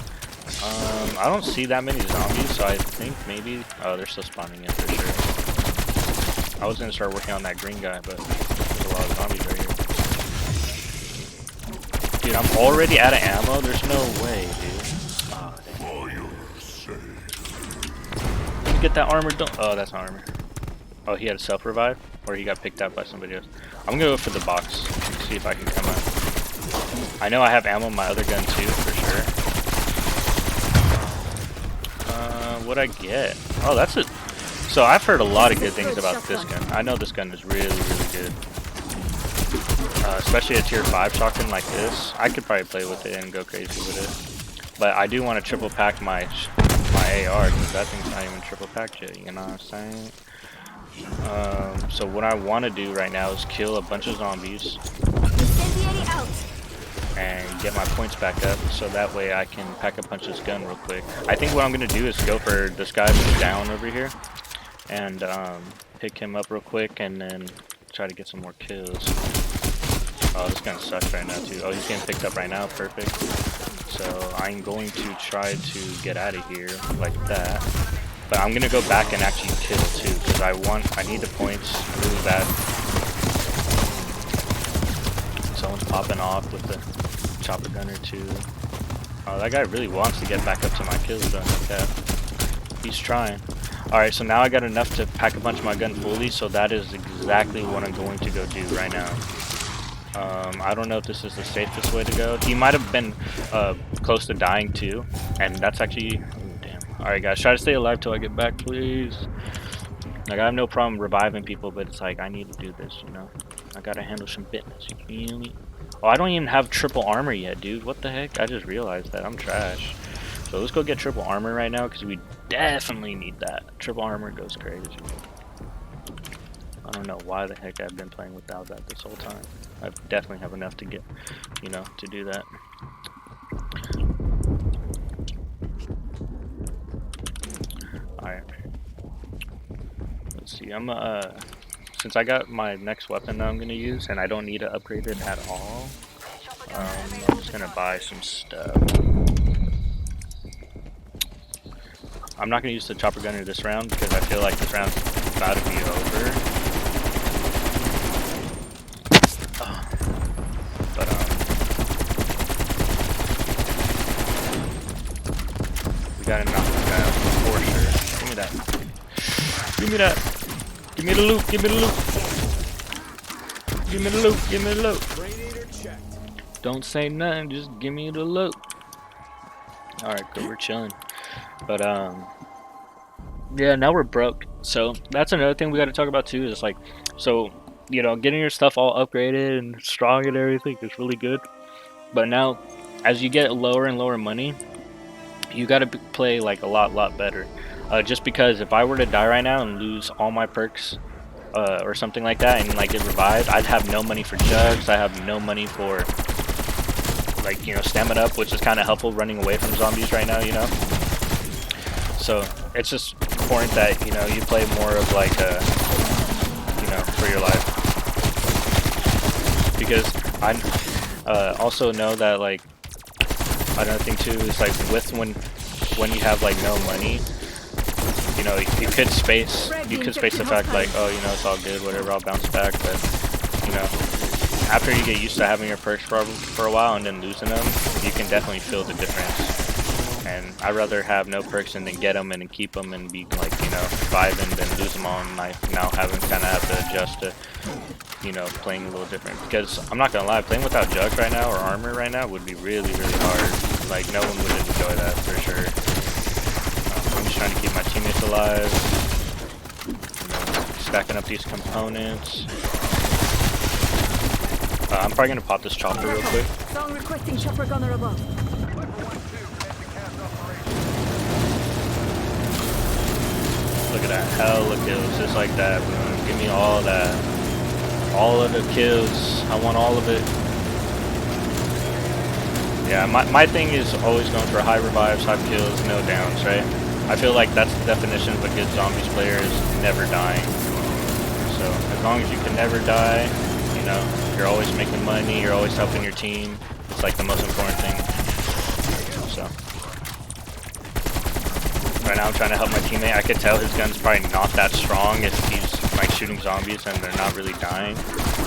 I don't see that many zombies, so I think maybe... Oh, they're still spawning in for sure. I was gonna start working on that green guy, but there's a lot of zombies right here. Dude, I'm already out of ammo? There's no way, dude. Oh, dang. Let me get that armor done. Oh, that's not armor. Oh, he had a self-revive? Or he got picked up by somebody else? I'm gonna go for the box, see if I can come out. I know I have ammo in my other gun too, for sure. What'd I get? Oh, that's it. So I've heard a lot of good things about this gun. I know this gun is really, really good. Especially a tier 5 shotgun like this. I could probably play with it and go crazy with it. But I do want to triple pack my AR, because that thing's not even triple packed yet, you know what I'm saying? So what I want to do right now is kill a bunch of zombies. and get my points back up, so that way I can pack a punch this gun real quick. I think what I'm gonna do is go for this guy who's down over here, and pick him up real quick, and then try to get some more kills. Oh, this gun sucks right now too. Oh, he's getting picked up right now. Perfect. So I'm going to try to get out of here like that. But I'm gonna go back and actually kill too, because I need the points really bad. Someone's popping off with the chopper gunner too. Oh, that guy really wants to get back up to my kills though. Okay. He's trying. Alright, so now I got enough to pack a punch my gun fully, so that is exactly what I'm going to go do right now. I don't know if this is the safest way to go. He might have been close to dying too, and that's actually... Oh, damn. Alright guys, try to stay alive till I get back, please. Like, I have no problem reviving people, but it's like, I need to do this, you know? I gotta handle some business, you feel me? Oh, I don't even have triple armor yet, dude. What the heck? I just realized that. I'm trash. So let's go get triple armor right now, because we definitely need that. Triple armor goes crazy. I don't know why the heck I've been playing without that this whole time. I definitely have enough to get, you know, to do that. Alright. Let's see, since I got my next weapon that I'm gonna use, and I don't need to upgrade it at all, I'm just gonna buy some stuff. I'm not gonna use the chopper gunner this round, because I feel like this round's about to be over. We gotta knock this guy out for sure. Give me that. Give me that. Give me the loot. Give me the loot. Give me the loot. Give me the loot. Don't say nothing. Just give me the loot. Alright, good. We're chilling. But, yeah, now we're broke. So, that's another thing we gotta talk about too. Is like, so, you know, getting your stuff all upgraded and strong and everything is really good. But now, as you get lower and lower money, you gotta play like a lot better. Just because if I were to die right now and lose all my perks or something like that and like get revived, I'd have no money for jugs. I have no money for like, you know, stamina up, which is kind of helpful running away from zombies right now, you know. So it's just important that, you know, you play more of like you know, for your life, because I also know that like another thing too is like with when you have like no money, you know, you could space the fact like, oh, you know, it's all good, whatever, I'll bounce back. But you know, after you get used to having your perks for a while and then losing them, you can definitely feel the difference. And I'd rather have no perks and then get them and then keep them and be like, you know, vibing than lose them all and like now having kind of have to adjust to, you know, playing a little different. Because I'm not gonna lie, playing without jugs right now or armor right now would be really hard. Like no one would enjoy that for sure. I'm just trying to keep my teammates alive, you know, stacking up these components. I'm probably gonna pop this chopper real quick. Song requesting chopper gunner above. Look at that, hella kills, just like that, bro. Give me all that. All of the kills, I want all of it. Yeah, my thing is always going for high revives, high kills, no downs, right? I feel like that's the definition of a good zombies player, is never dying. So, as long as you can never die, you know, you're always making money, you're always helping your team. It's like the most important thing. So. Right now I'm trying to help my teammate. I could tell his gun's probably not that strong if he's like shooting zombies and they're not really dying.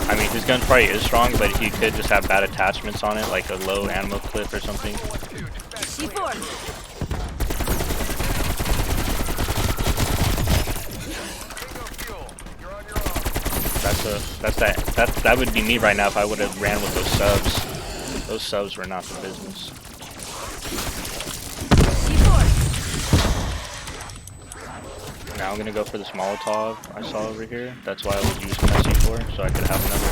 I mean, his gun probably is strong, but he could just have bad attachments on it, like a low ammo clip or something. C4. That would be me right now if I would have ran with those subs. Those subs were not the business. Now I'm gonna go for this Molotov I saw over here. That's why I was using that C4, so I could have another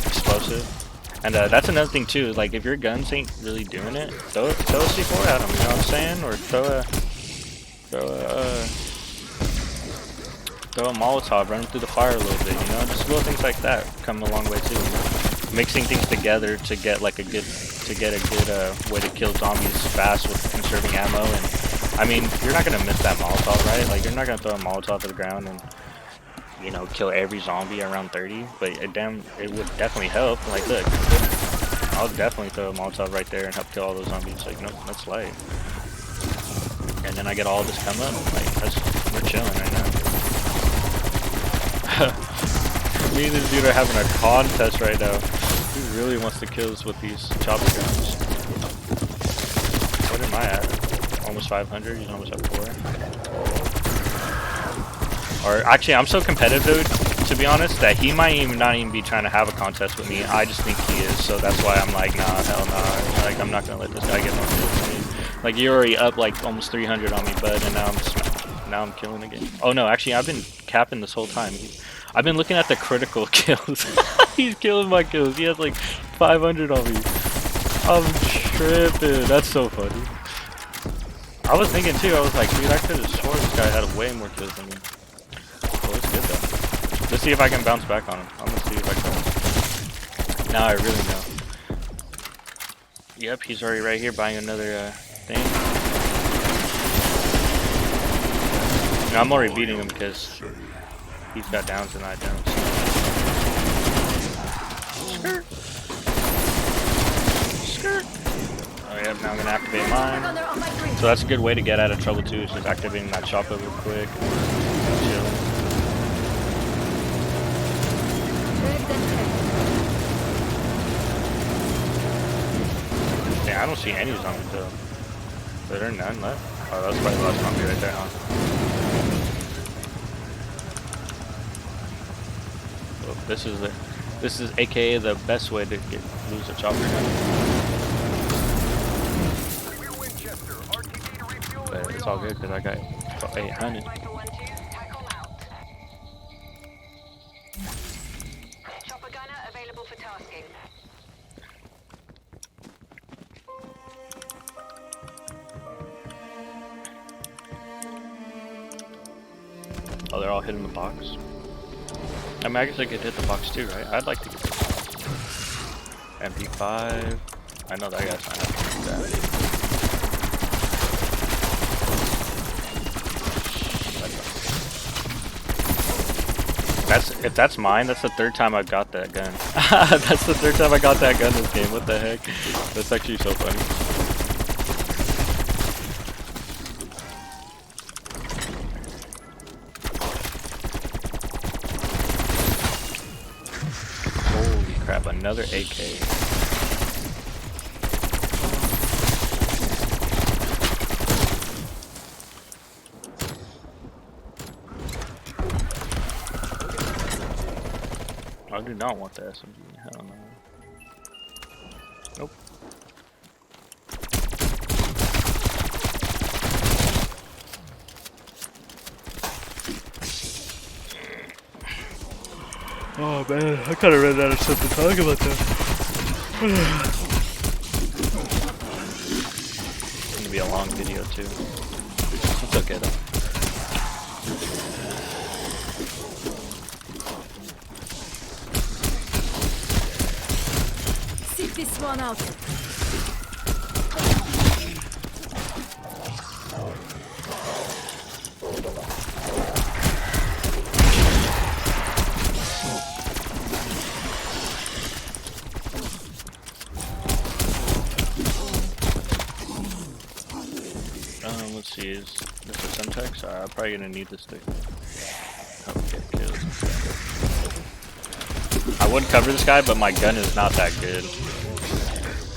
explosive. And that's another thing too, like if your guns ain't really doing it, throw a C4 at them, you know what I'm saying? Or throw a Molotov, run through the fire a little bit, you know? Just little things like that come a long way too, you know? Mixing things together to get like to to get a good way to kill zombies fast with conserving ammo. And I mean, you're not gonna miss that Molotov, right? Like, you're not gonna throw a Molotov to the ground and, you know, kill every zombie around 30. But it would definitely help. Like, look, I'll definitely throw a Molotov right there and help kill all those zombies. Like, no, that's light. And then I get all this come up. Like, we're chilling right now. Me and this dude are having a contest right now. He really wants to kill us with these chopper guns. What am I at? Almost 500. He's almost at 4. Or actually, I'm so competitive, dude, to be honest, that he might not even be trying to have a contest with me. I just think he is. So that's why I'm like, nah, hell nah. Like, I'm not gonna let this guy get more kills than me. Like, you're already up like almost 300 on me, bud, and now I'm killing again. Oh no, actually, I've been capping this whole time. I've been looking at the critical kills. He's killing my kills. He has like 500 on me. I'm tripping. That's so funny. I was thinking too, I was like, dude, I could have sworn this guy had way more kills than me. Well, it's good though. Let's see if I can bounce back on him. I'm gonna see if I can. Now I really know. Yep, he's already right here buying another thing. No, I'm already beating him because he's got downs and I don't. Skirt. Skirt. Oh yeah, now I'm gonna activate mine. So that's a good way to get out of trouble too, is just activating that chopper real quick. Chill. Yeah, I don't see any zombies though. Are there none left? Oh, that's probably the last zombie right there, huh? Oh, this is AKA the best way to lose a chopper gun. But it's all good because I got 800. Chopper gunner available for tasking. Oh, they're all hitting the box. I mean, I guess I could hit the box too, right? I'd like to get the box. MP5. I know that guy's not happy with that. If that's mine, that's the third time I've got that gun. That's the third time I got that gun this game. What the heck? That's actually so funny. Holy crap, another AK. I do not want the SMG. Hell no. Nope. Oh man, I kind of ran out of stuff to talk about that. It's gonna be a long video too. It's okay though. Sit this one out. Let's see, is this a Semtex? I'm probably gonna need this thing. Okay, kills. I would cover this guy, but my gun is not that good.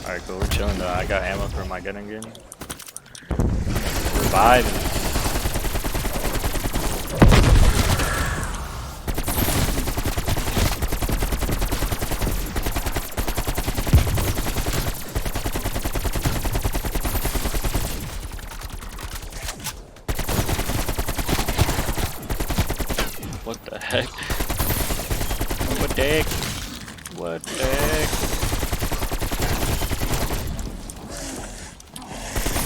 Alright, cool, we're chilling though. I got ammo for my gun again. Reviving. What the heck? What the heck? What the heck?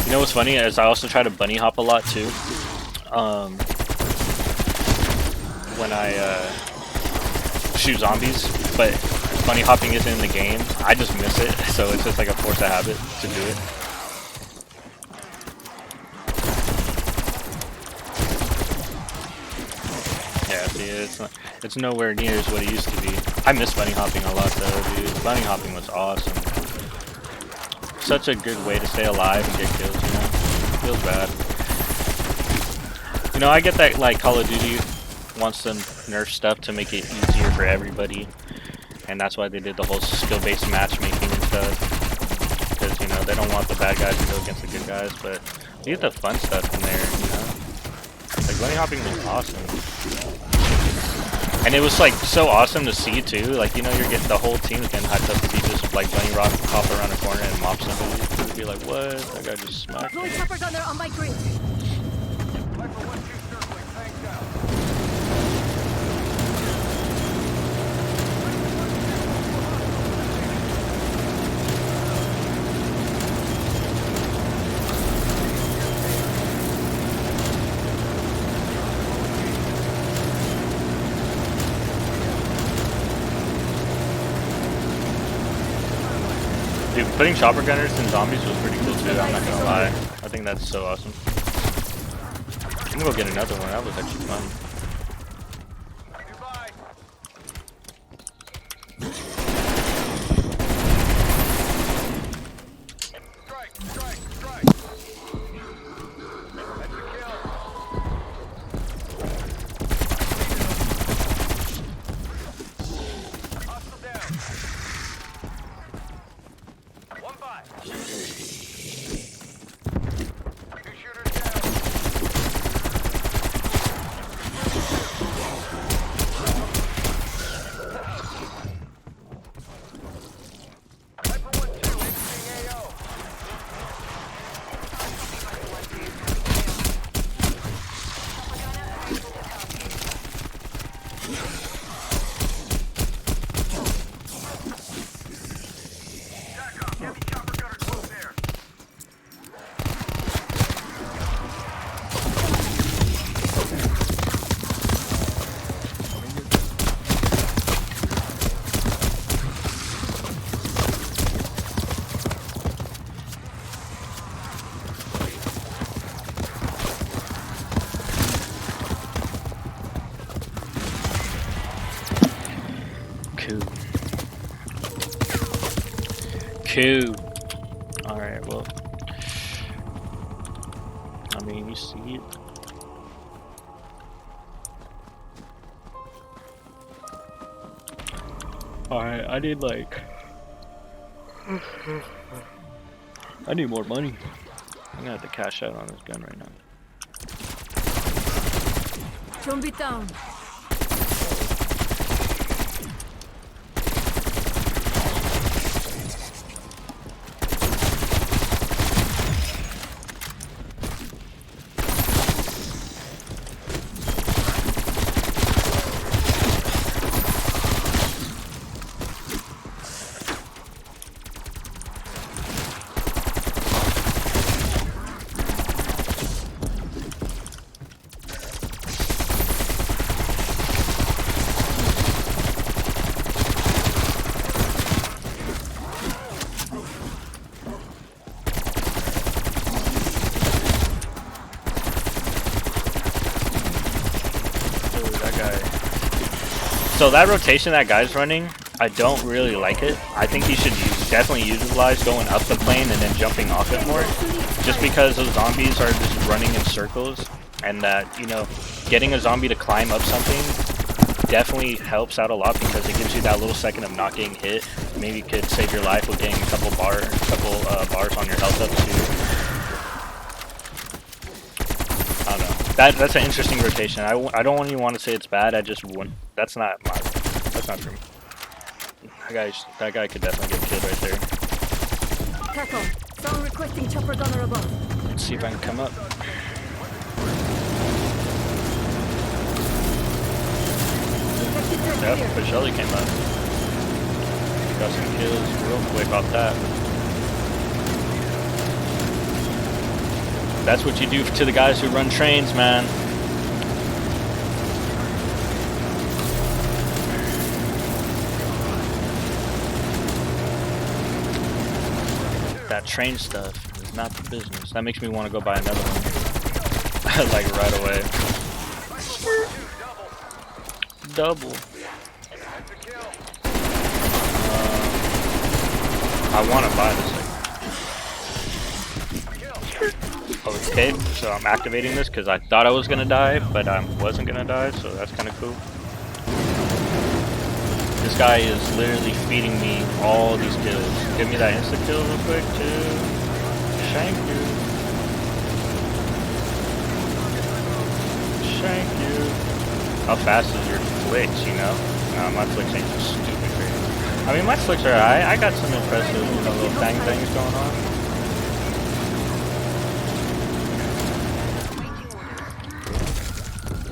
You know what's funny is I also try to bunny hop a lot too. When I shoot zombies, but bunny hopping isn't in the game. I just miss it, so it's just like a force of habit to do it. Yeah, see, it's nowhere near as what it used to be. I miss bunny hopping a lot though, dude. Bunny hopping was awesome. Such a good way to stay alive and get kills, you know? Feels bad. You know, I get that like Call of Duty wants to nerf stuff to make it easier for everybody. And that's why they did the whole skill-based matchmaking and stuff. Because, you know, they don't want the bad guys to go against the good guys, but you get the fun stuff in there, you know? Like, bunny hopping was awesome. And it was, like, so awesome to see, too. Like, you know, you're getting the whole team's getting hyped up to be just, like, bunny rock, hop around a corner and mop somebody. You'd be like, what? That guy just smacked me. Deploy chopper gunner on my grid. Dude, putting chopper gunners in zombies was pretty cool too, I'm not gonna lie. I think that's so awesome. I'm gonna go get another one, that was actually fun. Cool. Alright, well. I mean, you see it. Alright, I need like... I need more money. I'm gonna have to cash out on this gun right now. Don't be down. So that rotation that guy's running, I don't really like it. I think he should definitely utilize going up the plane and then jumping off it more. Just because those zombies are just running in circles, and that, you know, getting a zombie to climb up something definitely helps out a lot because it gives you that little second of not getting hit. Maybe could save your life with getting a couple bars on your health up too. I don't know. That's an interesting rotation. I don't even want to say it's bad. I just wouldn't. That's not for me. That guy could definitely get killed right there. Tackle. Someone requesting chopper gunner above. Let's see if I can come up. Yep, but Shelly came up. Got some kills real quick off that. That's what you do to the guys who run trains, man. that train stuff is not the business. That makes me want to go buy another one. Like right away. Double. I want to buy this thing. Okay, so I'm activating this because I thought I was going to die, but I wasn't going to die, so that's kind of cool. This guy is literally feeding me all these kills. Give me that insta kill real quick, too. Shank you. Shank you. How fast is your flicks, you know? Nah, my flicks ain't just stupid crazy. I mean, my flicks are alright. I got some impressive, you know, little things going on.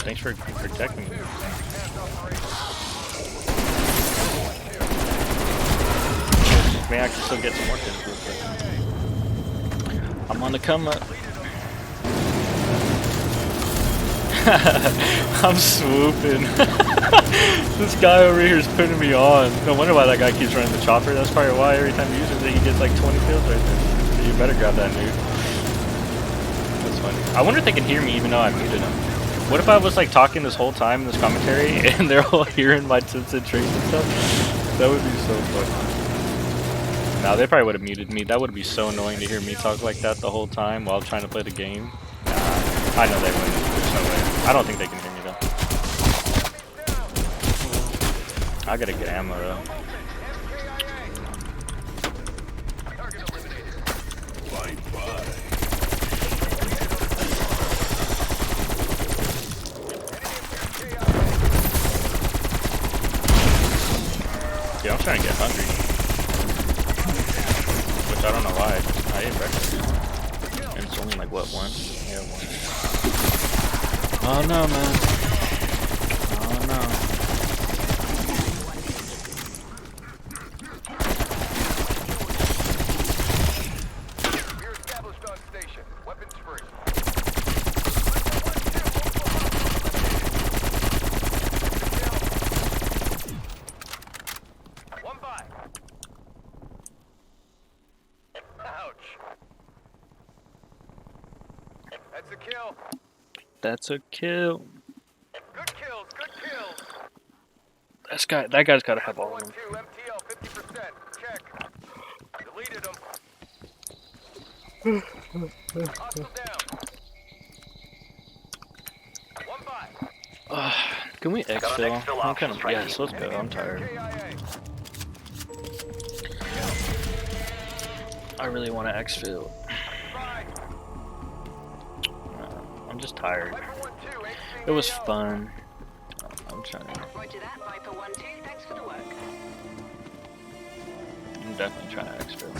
Thanks for protecting me. Maybe I can still get some more kills real quick. I'm on the come up. I'm swooping. This guy over here is putting me on. No wonder why that guy keeps running the chopper. That's probably why every time he uses it, he gets like 20 kills right there. So you better grab that dude. That's funny. I wonder if they can hear me even though I muted him. What if I was like talking this whole time in this commentary and they're all hearing my tips and tricks and stuff? That would be so funny. Nah, they probably would have muted me. That would be so annoying to hear me talk like that the whole time while trying to play the game. Nah, I know they wouldn't. There's no way. I don't think they can hear me though. I gotta get ammo though. Yeah, I'm trying to get hungry. Which I don't know why. I ate breakfast. And it's only like what, 1? Yeah, 1. Oh no, man. Oh no. We're established on station. Weapons free. One by. Ouch. That's a kill. That's a kill. Good kills, good kills. That guy's gotta have all of them. 1-2, MTL 50%. Check. Deleted him. Hostile down. One by. Can we exfil? I'm kind of, yes, let's go. I'm tired. KIA. I really want to exfil. Bye. I'm just tired. Viper 1-2, ain't It was seen fun. I'm trying. Roger that, Viper 1-2. Thanks for the work. I'm definitely trying to exfil.